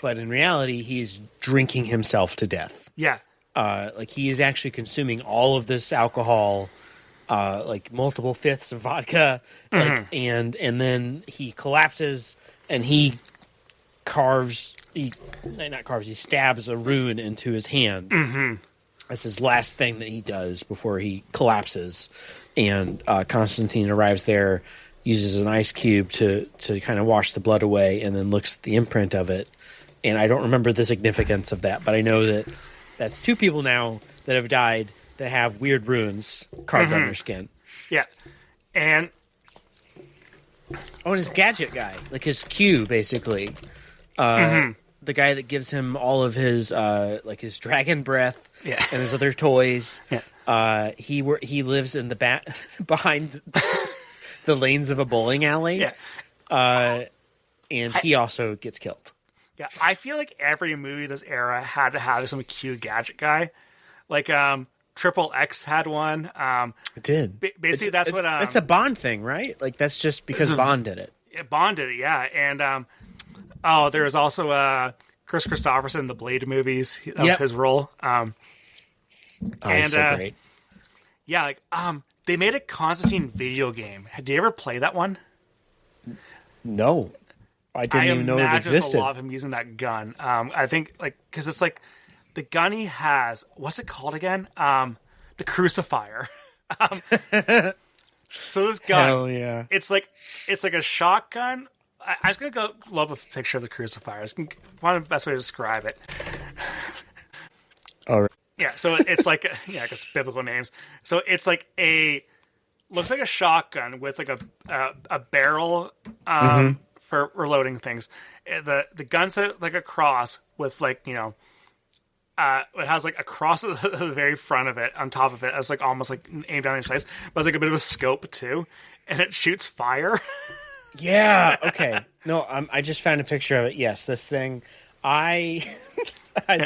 but in reality he's drinking himself to death. Yeah. Like he is actually consuming all of this alcohol, like multiple fifths of vodka, like, and then he collapses and he stabs a rune into his hand. That's his last thing that he does before he collapses. And Constantine arrives there, uses an ice cube to kind of wash the blood away, and then looks at the imprint of it. And I don't remember the significance of that, but I know that that's two people now that have died that have weird runes carved on their skin. Yeah. And his gadget guy, like his Q, basically. The guy that gives him all of his like his dragon breath and his other toys. Yeah. He lives in the behind the lanes of a bowling alley. Yeah. And he also gets killed. Yeah, I feel like every movie this era had to have some cute gadget guy. Like Triple X had one. It did. Basically, that's what. That's a Bond thing, right? Like that's just because Bond did it. Bond did it, yeah. And there was also Chris Christopherson in the Blade movies. That was his role. He's so great. Yeah, like they made a Constantine video game. Did you ever play that one? No. I didn't even know it existed. A lot of him using that gun. I think like because it's like the gun he has. What's it called again? The Crucifier. So this gun, hell yeah. it's like a shotgun. I was gonna go load up a picture of the Crucifier. It's one of the best way to describe it. All right. Yeah. So it's like I guess biblical names. So it's like looks like a shotgun with like a barrel. For reloading things. The gun's like a cross with like, it has like a cross at the very front of it, on top of it, as like almost like aimed down the sights, but it's like a bit of a scope too, and it shoots fire. Yeah, okay. No, I just found a picture of it. Yes, this thing. I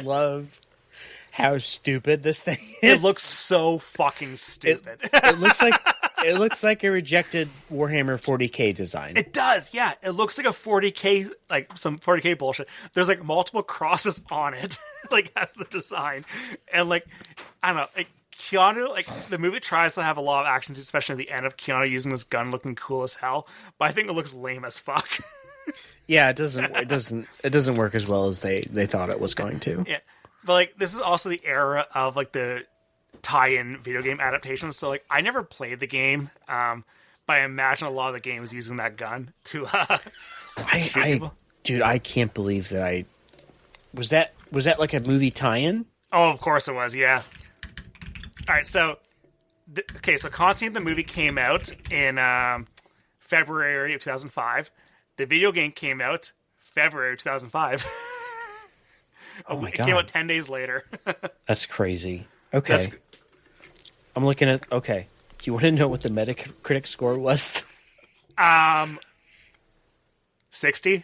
love how stupid this thing is. It looks so fucking stupid. It looks like a rejected Warhammer 40K design. It does, yeah. It looks like a 40K, like some 40K bullshit. There's like multiple crosses on it, like as the design, and like I don't know, like Keanu, like the movie tries to have a lot of actions, especially at the end of Keanu using this gun, looking cool as hell. But I think it looks lame as fuck. Yeah, it doesn't work as well as they thought it was going to. Yeah, but like this is also the era of like the tie-in video game adaptations. So like I never played the game, but I imagine a lot of the games using that gun to shoot people. Dude, I can't believe that was that like a movie tie-in? Oh, of course it was. Yeah. All right, so so Constantine the movie came out in February of 2005. The video game came out February of 2005. Oh my God. It God. came out 10 days later. That's crazy. Okay. I'm looking at... Okay. Do you want to know what the Metacritic score was? 60?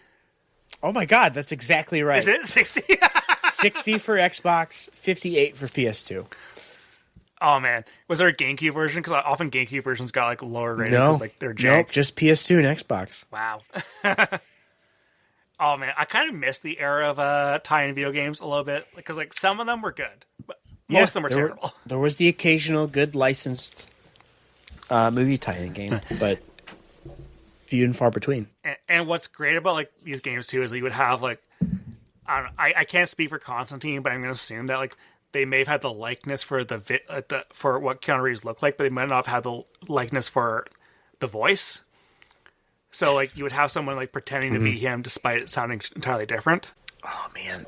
Oh my God, that's exactly right. Is it 60? 60 for Xbox, 58 for PS2. Oh man, was there a GameCube version? Because often GameCube versions got like lower rated No, because like they're jank. Nope, just PS2 and Xbox. Wow. Oh man, I kind of miss the era of tie-in video games a little bit because like some of them were good, but most of them were terrible. There was the occasional good licensed movie tie-in game, but few and far between. And what's great about like these games too is that you would have like I can't speak for Constantine, but I'm going to assume that like they may have had the likeness for for what Keanu Reeves looked like, but they might not have had the likeness for the voice. So like you would have someone like pretending to be him despite it sounding entirely different. Oh man.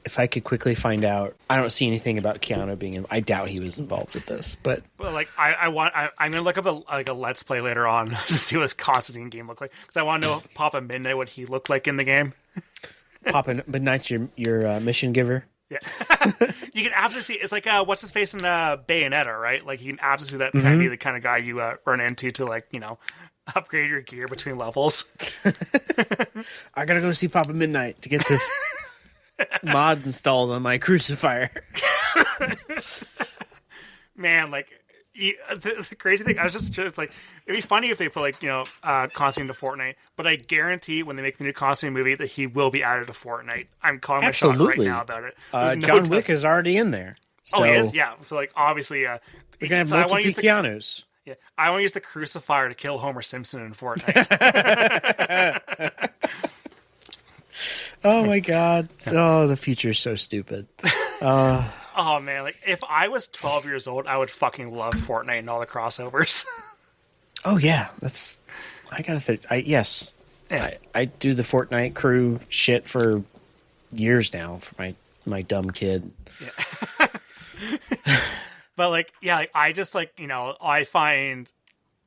If I could quickly find out, I don't see anything about Keanu being I doubt he was involved with this, but like I'm gonna look up a let's play later on to see what his Constantine game looked like because I want to know Papa Midnight what he looked like in the game. Papa Midnight's your mission giver. Yeah, you can absolutely see it's like what's his face in Bayonetta, right? Like you can absolutely see that kind of be the kind of guy you run into to like upgrade your gear between levels. I gotta go see Papa Midnight to get this mod installed on my crucifier. Man, like the crazy thing, I was just like, it'd be funny if they put like Constantine to Fortnite, but I guarantee when they make the new Constantine movie that he will be added to Fortnite. I'm calling my shot right now about it. John Wick is already in there. So he is, yeah. So like obviously, we're gonna have multiple Keanus. Yeah, I want to use the crucifier to kill Homer Simpson in Fortnite. Oh my God! Oh, the future is so stupid. Oh man, like if I was 12 years old, I would fucking love Fortnite and all the crossovers. Oh yeah, I gotta think. Yes, yeah. I do the Fortnite crew shit for years now for my dumb kid. Yeah. But like, yeah, like I just like I find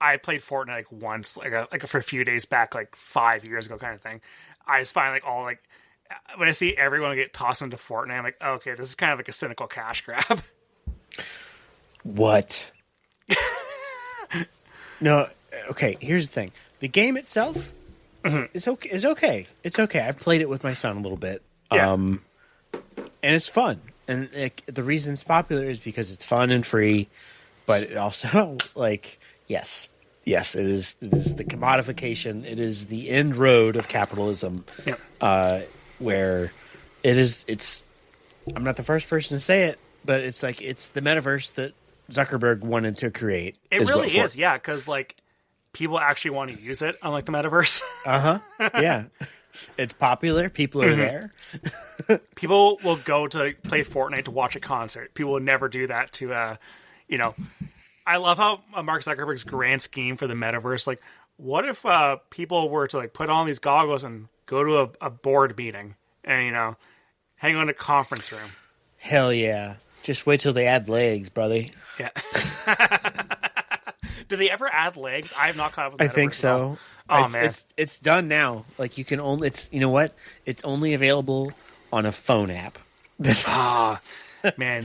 I played Fortnite like once, like for a few days back, like 5 years ago, kind of thing. I just find like all like when I see everyone get tossed into Fortnite, I'm like, oh, okay, this is kind of like a cynical cash grab. What? No, okay. Here's the thing: the game itself is okay. It's okay. I've played it with my son a little bit, and it's fun. And the reason it's popular is because it's fun and free, but it also yes, it is the commodification. It is the end road of capitalism, where it's. I'm not the first person to say it, but it's the metaverse that Zuckerberg wanted to create. It really is, yeah, because like people actually want to use it, unlike the metaverse. Yeah. It's popular. People are there. People will go to play Fortnite to watch a concert. People will never do that to, I love how Mark Zuckerberg's grand scheme for the metaverse. Like, what if people were to like put on these goggles and go to a board meeting and hang on a conference room? Hell yeah! Just wait till they add legs, brother. Yeah. Do they ever add legs? I have not caught up with that. I think so. Oh man, it's done now. Like you can only it's only available on a phone app. Man,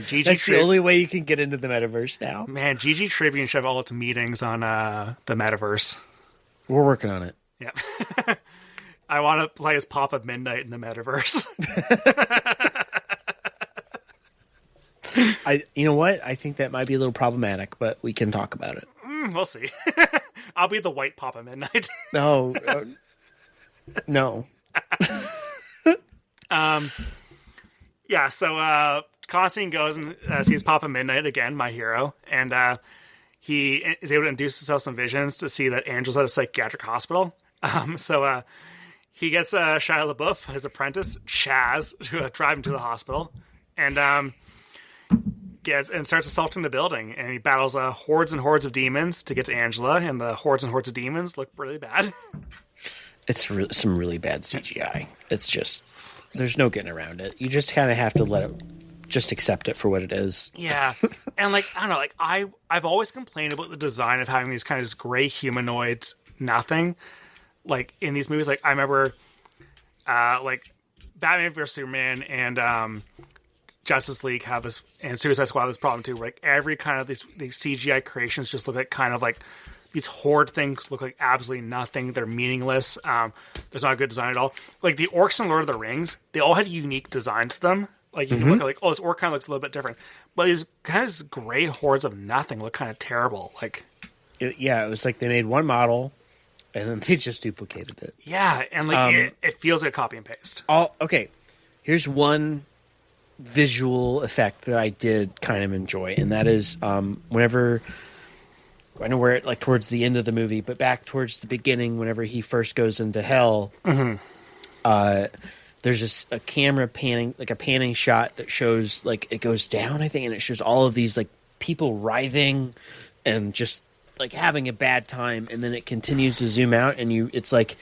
GG That's the only way you can get into the metaverse now. Man, GG Tribune should have all its meetings on the metaverse. We're working on it. Yeah. I want to play as Papa Midnight in the metaverse. You know what? I think that might be a little problematic, but we can talk about it. We'll see. I'll be the white Papa Midnight. No. No. Yeah, so Constantine goes and sees Papa Midnight again, my hero, and he is able to induce himself some visions to see that Angela's at a psychiatric hospital, So he gets Shia LaBeouf, his apprentice Chaz, to drive him to the hospital, and starts assaulting the building. And he battles hordes and hordes of demons to get to Angela, and the hordes and hordes of demons look really bad. It's some really bad CGI. It's just there's no getting around it. You just kind of have to let it. Just accept it for what it is. Yeah. And like, I don't know, like I've always complained about the design of having these kind of just gray humanoids, nothing. Like in these movies, like I remember like Batman vs Superman and Justice League have this, and Suicide Squad have this problem too, where like every kind of these CGI creations just look like kind of like these horde things look like absolutely nothing. They're meaningless. There's not a good design at all. Like the orcs in Lord of the Rings, they all had unique designs to them. Like, you can look at, like, oh, this orc kind of looks a little bit different. But these kind of gray hordes of nothing look kind of terrible. Like, it was like they made one model, and then they just duplicated it. Yeah, and, like, it feels like a copy and paste. Okay, here's one visual effect that I did kind of enjoy, and that is whenever... I know we're, like, towards the end of the movie, but back towards the beginning, whenever he first goes into hell... there's just a camera panning, like a panning shot that shows, like, it goes down, I think, and it shows all of these, like, people writhing and just, like, having a bad time, and then it continues to zoom out, and it's, like,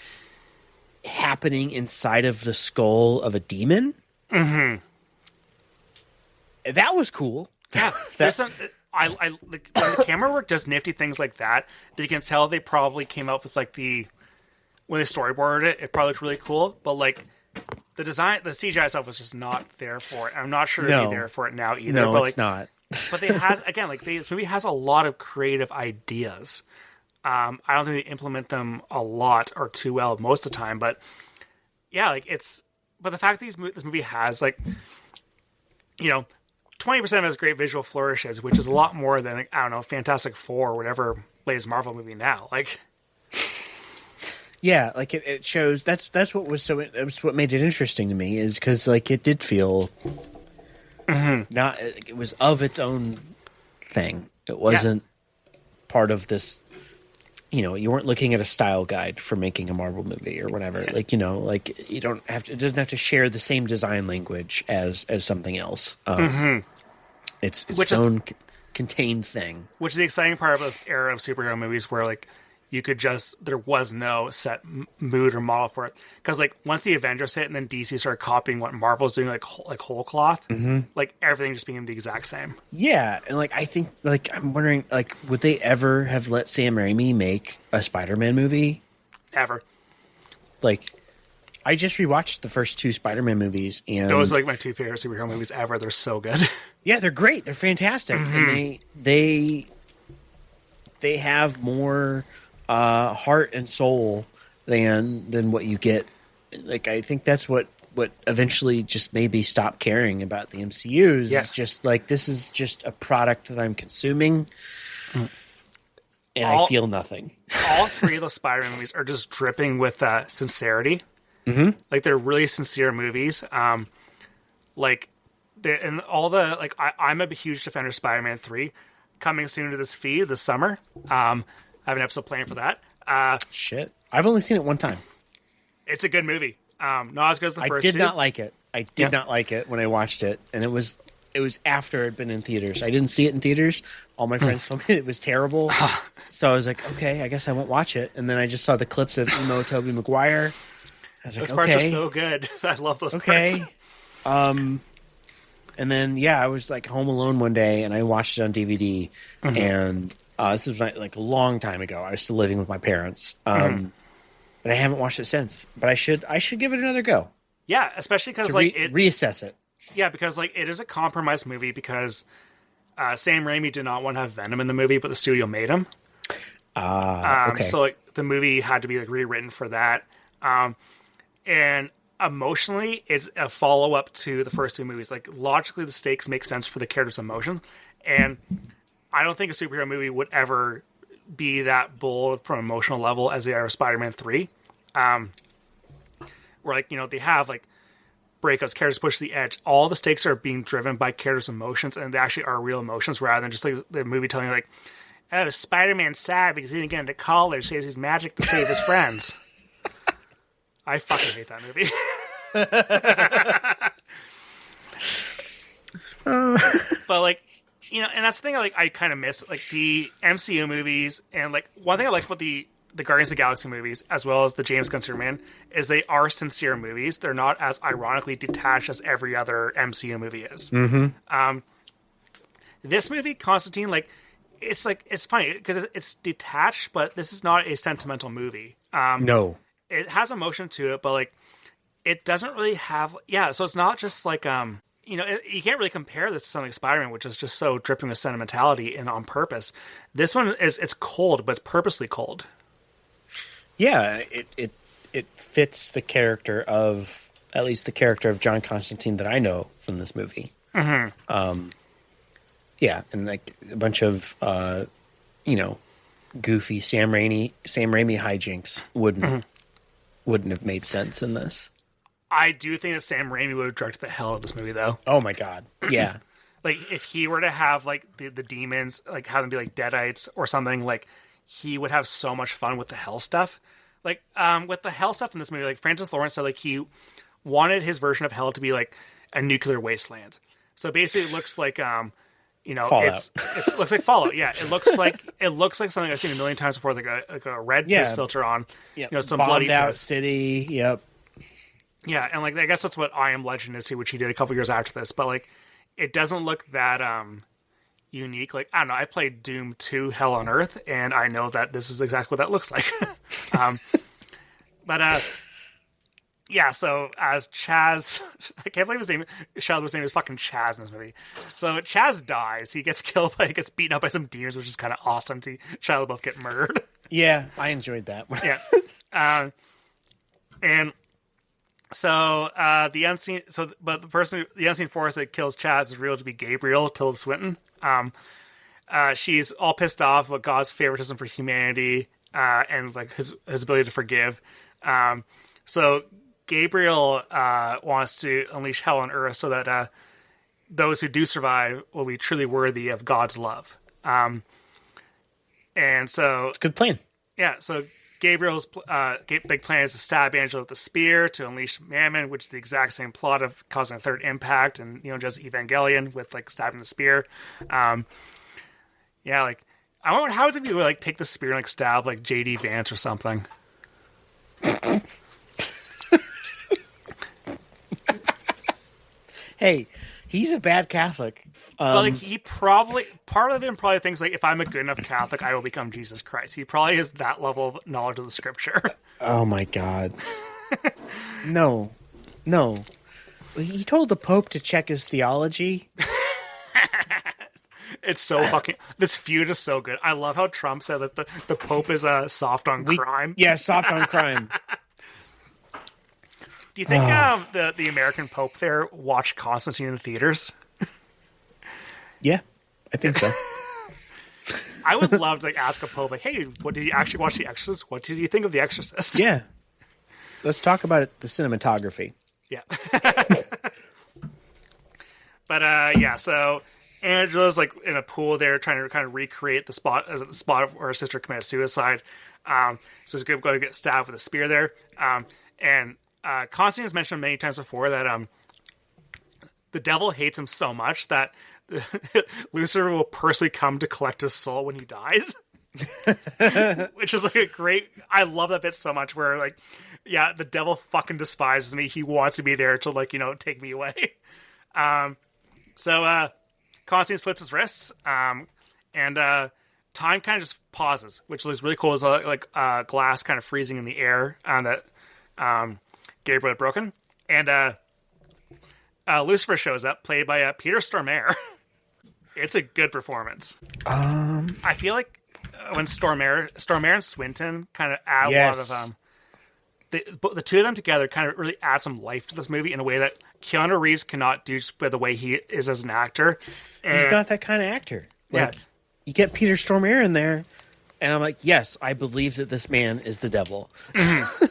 happening inside of the skull of a demon. Mm-hmm. That was cool. Yeah, there's some... I like, when the camera work does nifty things like that you can tell they probably came up with, like, when they storyboarded it, it probably looked really cool, but, like... The design, the CGI itself was just not there for it. I'm not sure it'd be there for it now either. No, but it's not. But they had, again, like this movie has a lot of creative ideas. I don't think they implement them a lot or too well most of the time. But yeah, like but the fact that this movie has, like, 20% of it has great visual flourishes, which is a lot more than, like, I don't know, Fantastic Four or whatever latest Marvel movie now. Like. Yeah, like it shows. That's what was so. It was what made it interesting to me, is because, like, it did feel not. It was of its own thing. It wasn't part of this. You weren't looking at a style guide for making a Marvel movie or whatever. Yeah. Like, like you don't have to. It doesn't have to share the same design language as something else. It's its own contained thing. Which is the exciting part of this era of superhero movies, where, like, there was no set mood or model for it. Because, like, once the Avengers hit and then DC started copying what Marvel's doing, like whole cloth, like, everything just became the exact same. Yeah, and, like, I think, like, I'm wondering, like, would they ever have let Sam Raimi make a Spider-Man movie? Ever. Like, I just rewatched the first two Spider-Man movies, and... Those are, like, my two favorite superhero movies ever. They're so good. Yeah, they're great. They're fantastic. And they have more... heart and soul than what you get. Like, I think that's what eventually just made me stop caring about the MCUs. It's just like, this is just a product that I'm consuming, and I feel nothing. All three of those Spider-Man movies are just dripping with sincerity. Like, they're really sincere movies. Like, and all the, like, I'm a huge defender of Spider-Man 3, coming soon to this feed this summer. I have an episode planned for that. Shit. I've only seen it one time. It's a good movie. Not as good as the first two. I did not like it. I did not like it when I watched it. And it was after it had been in theaters. I didn't see it in theaters. All my friends told me it was terrible. So I was like, okay, I guess I won't watch it. And then I just saw the clips of emo Tobey Maguire. I was like, those parts are so good. I love those parts. And then, I was, like, home alone one day, and I watched it on DVD. And... this was, like, a long time ago. I was still living with my parents. And I haven't watched it since. But I should give it another go. Yeah, especially because, like... reassess it. Yeah, because, like, it is a compromised movie because Sam Raimi did not want to have Venom in the movie, but the studio made him. Okay. So, like, the movie had to be, like, rewritten for that. And emotionally, it's a follow-up to the first two movies. Like, logically, the stakes make sense for the characters' emotions. And... I don't think a superhero movie would ever be that bold from an emotional level as they are with Spider-Man 3. Where, like, they have, like, breakups, characters push the edge. All the stakes are being driven by characters' emotions, and they actually are real emotions rather than just, like, the movie telling you, like, oh, Spider-Man's sad because he didn't get into college, so he has his magic to save his friends. I fucking hate that movie. But like, you know, and that's the thing like I kind of miss, like the MCU movies, and like one thing I like about the Guardians of the Galaxy movies as well as the James Gunn Superman is they are sincere movies. They're not as ironically detached as every other MCU movie is. This movie, Constantine, like it's funny because it's detached, but this is not a sentimental movie. No, it has emotion to it, but like it doesn't really have. Yeah, so it's not just like you know, you can't really compare this to something like Spider-Man, which is just so dripping with sentimentality and on purpose. This one it's cold, but it's purposely cold. Yeah, it fits the character of, at least the character of John Constantine that I know from this movie. Yeah, and like a bunch of you know, goofy Sam Raimi hijinks wouldn't have made sense in this. I do think that Sam Raimi would have directed the hell out of this movie, though. Oh my god, yeah. Like if he were to have like the demons, like have them be like deadites or something, like he would have so much fun with the hell stuff. Like with the hell stuff in this movie, like Francis Lawrence said, like he wanted his version of hell to be like a nuclear wasteland. So basically, it looks like you know, Fallout. it looks like Fallout. Yeah, it looks like something I've seen a million times before, like a red piss filter on. Yep. You know, some bombed bloody out piss. city. Yep. Yeah, and like I guess that's what I Am Legend is too, which he did a couple years after this. But like, it doesn't look that unique. Like I don't know, I played Doom 2 Hell on Earth, and I know that this is exactly what that looks like. But yeah, so as Chaz, I can't believe his name is fucking Chaz in this movie. So Chaz dies. He gets gets beaten up by some demons, which is kind of awesome to see Shia LaBeouf get murdered. Yeah, I enjoyed that. Yeah. And so the unseen force that kills Chaz is revealed to be Gabriel, Tilda Swinton. She's all pissed off about God's favoritism for humanity, and like his ability to forgive. So Gabriel wants to unleash hell on earth so that those who do survive will be truly worthy of God's love. And so It's a good plan. yeah, so Gabriel's big plan is to stab Angela with the spear to unleash Mammon, which is the exact same plot of causing a third impact, and you know, just Evangelion with like stabbing the spear. Yeah, like I wonder how would you like take the spear and like stab like JD Vance or something. Hey, he's a bad Catholic. But like he probably part of him probably thinks like if I'm a good enough Catholic, I will become Jesus Christ. He probably has that level of knowledge of the scripture. Oh my god. No. He told the Pope to check his theology. It's so fucking. This feud is so good. I love how Trump said that the Pope is soft on crime. Yeah, soft on crime. Do you think the American Pope there watched Constantine in the theaters? Yeah, I think so. I would love to like ask a Pope, like, hey, what did you actually watch The Exorcist? What did you think of The Exorcist? Yeah. Let's talk about it, the cinematography. Yeah. But yeah, so Angela's like in a pool there trying to kind of recreate the spot where her sister committed suicide. So she's going to get stabbed with a spear there. And Constantine has mentioned many times before that the devil hates him so much that Lucifer will personally come to collect his soul when he dies. Which is like a great. I love that bit so much where like, yeah, the devil fucking despises me. He wants to be there to like, you know, take me away. So Constantine slits his wrists, and time kind of just pauses, which looks really cool. It's like glass kind of freezing in the air that Gabriel had broken, and Lucifer shows up, played by Peter Stormare. It's a good performance. I feel like when Stormare and Swinton kind of add a lot of the two of them together kind of really add some life to this movie in a way that Keanu Reeves cannot do just by the way he is as an actor. And he's not that kind of actor. Like, yeah. You get Peter Stormare in there, and I'm like, yes, I believe that this man is the devil. Mm-hmm.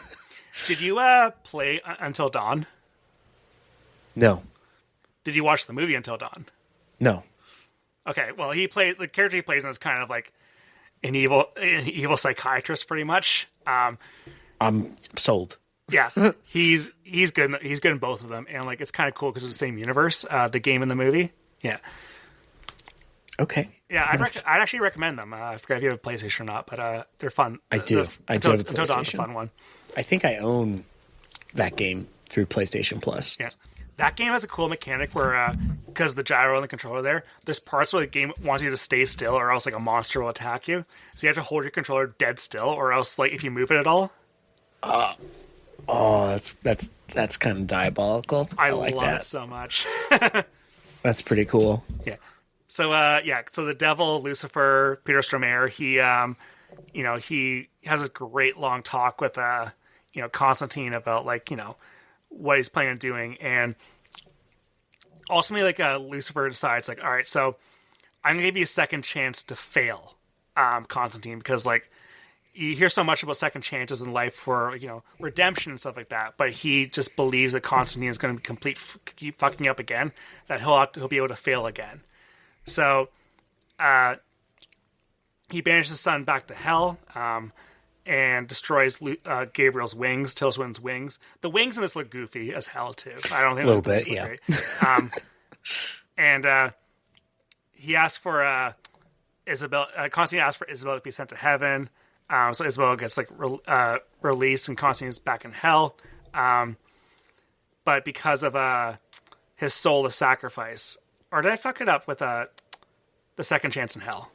Did you play Until Dawn? No. Did you watch the movie Until Dawn? No. Okay, well, the character he plays in is kind of like an evil psychiatrist, pretty much. I'm sold. Yeah, he's good. He's good in both of them, and like it's kind of cool because it's the same universe, the game and the movie. Yeah. Okay. Yeah, I'd actually recommend them. I forget if you have a PlayStation or not, but they're fun. I do. I do have a PlayStation. Until Dawn's a fun one. I think I own that game through PlayStation Plus. Yeah. That game has a cool mechanic where, because the gyro and the controller there's parts where the game wants you to stay still or else like a monster will attack you. So you have to hold your controller dead still or else like if you move it at all. That's kind of diabolical. I like love that. it so much. That's pretty cool. Yeah. So so the devil, Lucifer, Peter Stormare, he has a great long talk with Constantine about like, what he's planning on doing, and ultimately like Lucifer decides like, all right, so I'm gonna give you a second chance to fail, Constantine, because like you hear so much about second chances in life for redemption and stuff like that, but he just believes that Constantine is going to keep fucking up again, that he'll be able to fail again. So he banishes his son back to hell, and destroys Gabriel's wings, Tilda Swinton's wings. The wings in this look goofy as hell too. I don't think a little bit, yeah. Great. And he asked for Isabel. Constantine asked for Isabel to be sent to heaven. So Isabel gets like released, and Constantine's back in hell. But because of his soul is sacrifice, or did I fuck it up with the second chance in hell?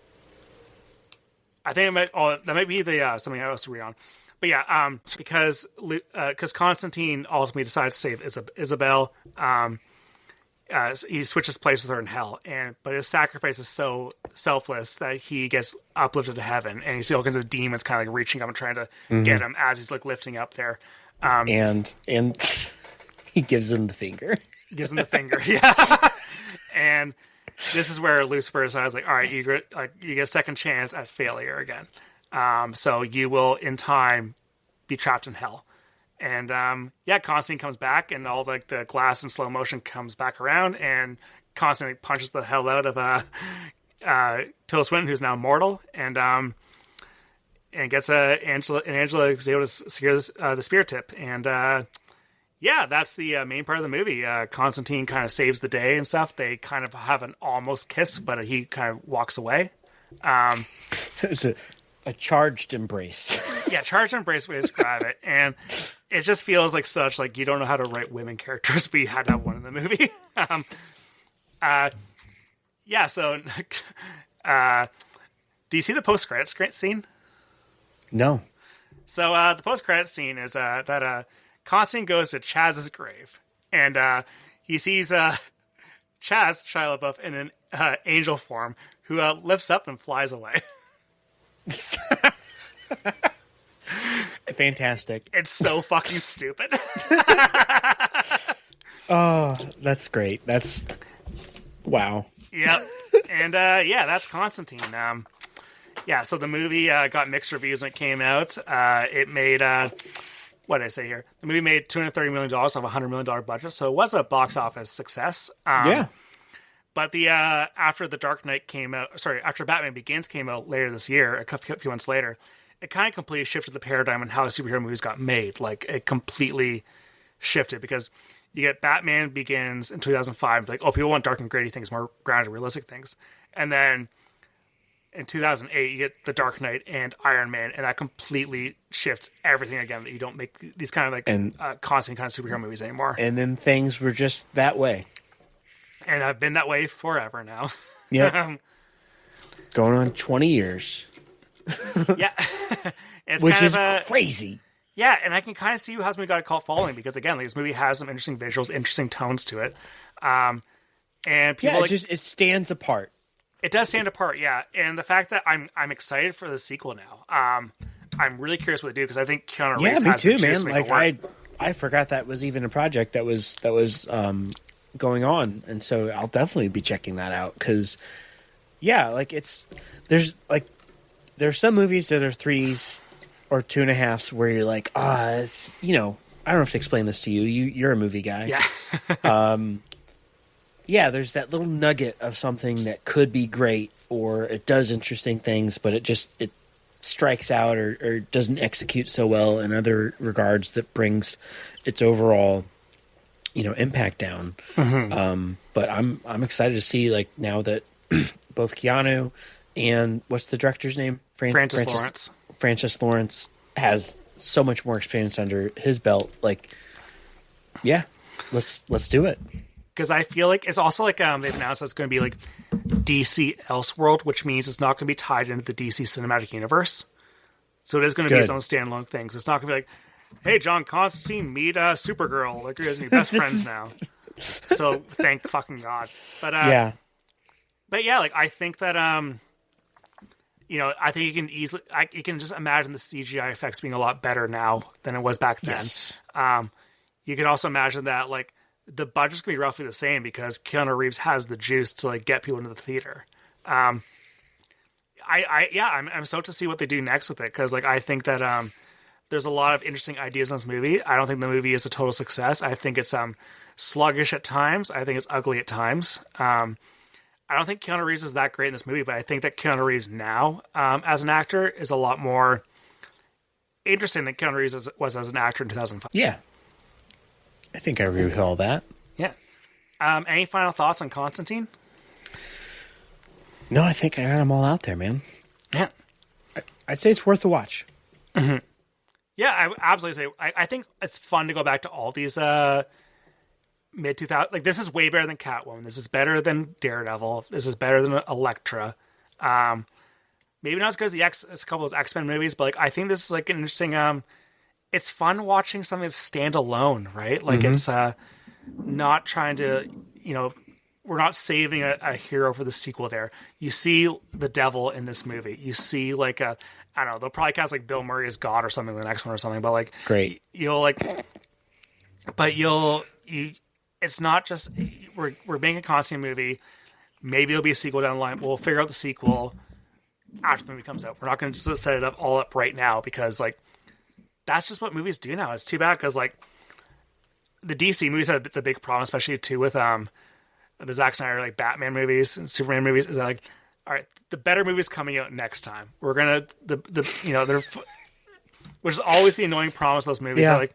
I think it might. Oh, that might be the something else to read on. But yeah, because Constantine ultimately decides to save Isabel, he switches places with her in hell, but his sacrifice is so selfless that he gets uplifted to heaven, and you see all kinds of demons kind of like reaching up and trying to get him as he's like lifting up there. And he gives him the finger. Gives him the finger, yeah. And this is where Lucifer decides, like, all right, you get a second chance at failure again. So you will, in time, be trapped in hell. And Constantine comes back, and all like the glass in slow motion comes back around, and Constantine punches the hell out of Tilda Swinton, who's now mortal, and gets Angela, and Angela is able to secure the spear tip, and that's the main part of the movie. Constantine kind of saves the day and stuff. They kind of have an almost kiss, but he kind of walks away. It's a charged embrace. Yeah, charged embrace way to describe it. And it just feels like such, like, you don't know how to write women characters, but you had to have one in the movie. So do you see the post-credits scene? No. So the post-credits scene is that Constantine goes to Chaz's grave, and he sees Chaz, Shia LaBeouf, in an angel form, who lifts up and flies away. Fantastic. It's so fucking stupid. Oh, that's great. That's... Wow. Yep. And that's Constantine. So the movie got mixed reviews when it came out. It made... what did I say here? The movie made $230 million off a $100 million budget, so it was a box office success. But after The Dark Knight came out, after Batman Begins came out later this year, a few months later, it kind of completely shifted the paradigm on how superhero movies got made. Like, it completely shifted, because you get Batman Begins in 2005, like, oh, people want dark and gritty things, more grounded, realistic things. And then in 2008, you get The Dark Knight and Iron Man, and that completely shifts everything again. That you don't make these kind of like constant kind of superhero movies anymore. And then things were just that way. And I've been that way forever now. Yeah. Going on 20 years. Yeah. Which is crazy. Yeah, and I can kind of see how this movie got a cult following, because again, like, this movie has some interesting visuals, interesting tones to it. And people it stands apart. It does stand apart, yeah. And the fact that I'm excited for the sequel now. I'm really curious what they do, because I think Keanu Reeves me has too, the man. juice to make it Like work. I forgot that was even a project that was going on, and so I'll definitely be checking that out, because there's some movies that are 3s or 2.5s where you're like, it's, I don't have to explain this to you. You're a movie guy. Yeah. There's that little nugget of something that could be great, or it does interesting things, but it strikes out or doesn't execute so well in other regards that brings its overall, impact down. But I'm excited to see, like, now that both Keanu and what's the director's name? Francis Lawrence. Francis Lawrence has so much more experience under his belt. Like, yeah, let's do it. Because I feel like it's also like they've announced it's going to be like DC Elseworld, which means it's not going to be tied into the DC Cinematic Universe. So it is going to be its own standalone thing. So it's not going to be like, hey, John Constantine, meet Supergirl. Like, you guys are your best friends now. So thank fucking God. But yeah, like I think that I think you can easily you can just imagine the CGI effects being a lot better now than it was back then. Yes. You can also imagine that like the budget's gonna be roughly the same because Keanu Reeves has the juice to like get people into the theater. I'm stoked to see what they do next with it because like I think that there's a lot of interesting ideas in this movie. I don't think the movie is a total success. I think it's sluggish at times. I think it's ugly at times. I don't think Keanu Reeves is that great in this movie, but I think that Keanu Reeves now as an actor is a lot more interesting than Keanu Reeves was as an actor in 2005. Yeah. I think I agree with all that. Yeah. Any final thoughts on Constantine? No, I think I got them all out there, man. Yeah. I'd say it's worth a watch. Mm-hmm. Yeah, I would absolutely say. I think it's fun to go back to all these mid-2000s. Like, this is way better than Catwoman. This is better than Daredevil. This is better than Elektra. Maybe not as good as as a couple of those X-Men movies, but like I think this is like an interesting. It's fun watching something that's standalone, right? Like it's not trying to, we're not saving a hero for the sequel there. You see the devil in this movie. You see like I don't know, they'll probably cast like Bill Murray as God or something in the next one or something, but like great. It's not just we're making a Constantine movie. Maybe there'll be a sequel down the line. We'll figure out the sequel after the movie comes out. We're not going to just set it all up right now because like that's just what movies do now. It's too bad because like the DC movies have the big problem, especially too with the Zack Snyder like Batman movies and Superman movies, is that like, all right, the better movies coming out next time. We're gonna they're which is always the annoying promise of those movies. Yeah. Like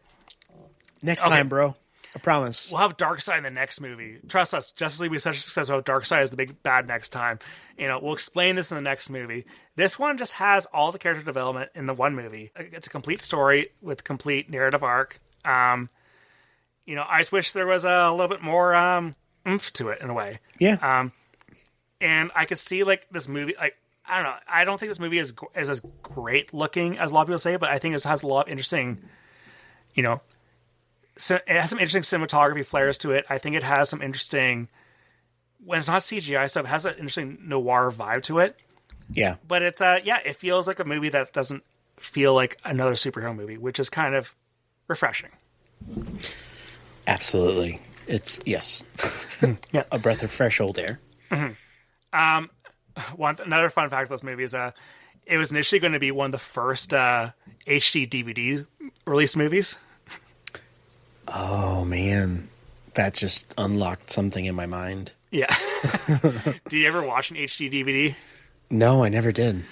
next time, bro. I promise. We'll have Darkseid in the next movie. Trust us, Justice League will be such a success. We'll have Darkseid as the big bad next time. We'll explain this in the next movie. This one just has all the character development in the one movie. It's a complete story with complete narrative arc. I just wish there was a little bit more oomph to it in a way. Yeah. And I could see like this movie. Like I don't know. I don't think this movie is as great looking as a lot of people say, but I think it has a lot of interesting. So it has some interesting cinematography flares to it. I think it has some interesting, when it's not CGI stuff, it has an interesting noir vibe to it. Yeah. But it's, it feels like a movie that doesn't feel like another superhero movie, which is kind of refreshing. Absolutely. It's, yes. Yeah. A breath of fresh old air. Mm-hmm. Another fun fact about this movie is it was initially going to be one of the first HD DVD released movies. Oh, man. That just unlocked something in my mind. Yeah. Did you ever watch an HD DVD? No, I never did.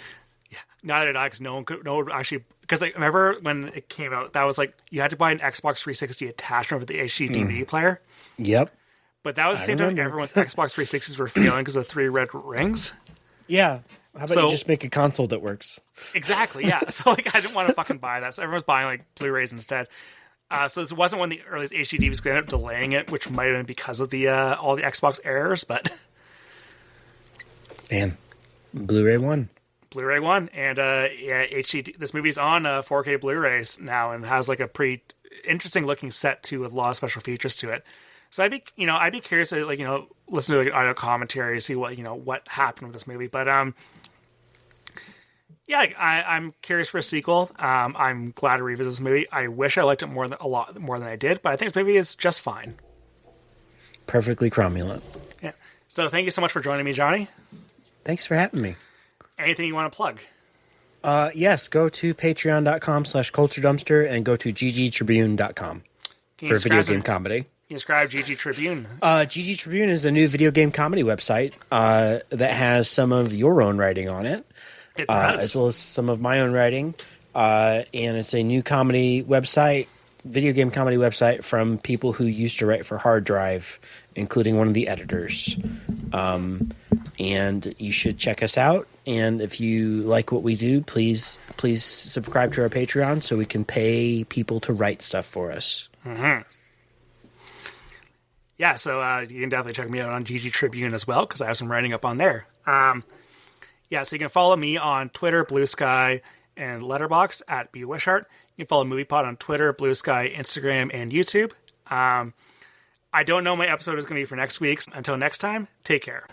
Yeah. Neither did I, because no one actually... Because I remember when it came out, that was like, you had to buy an Xbox 360 attachment with the HD DVD player. Yep. But that was the same time everyone's Xbox 360s were failing because of the 3 red rings. Yeah. How about you just make a console that works? Exactly, yeah. So like I didn't want to fucking buy that. So everyone's buying like Blu-rays instead. So this wasn't one of the earliest HD DVDs. They ended up delaying it, which might have been because of the all the Xbox errors. But man, Blu-ray 1, and HD. This movie's on 4K Blu-rays now and has like a pretty interesting looking set too with a lot of special features to it. So I'd be curious to listen to like an audio commentary to see what happened with this movie. But I'm curious for a sequel. I'm glad to revisit this movie. I wish I liked it a lot more than I did, but I think this movie is just fine. Perfectly cromulent. Yeah. So thank you so much for joining me, Johnny. Thanks for having me. Anything you want to plug? Yes, go to patreon.com/culturedumpster and go to ggtribune.com for video game comedy. You describe GG Tribune. GG Tribune is a new video game comedy website that has some of your own writing on it. It does. As well as some of my own writing. And it's a new comedy website, video game comedy website from people who used to write for Hard Drive, including one of the editors. And you should check us out. And if you like what we do, please subscribe to our Patreon so we can pay people to write stuff for us. Mm-hmm. Yeah, so you can definitely check me out on GG Tribune as well, because I have some writing up on there. So you can follow me on Twitter, Blue Sky, and Letterboxd at BWishart. You can follow MoviePod on Twitter, Blue Sky, Instagram, and YouTube. I don't know my episode is going to be for next week. Until next time, take care.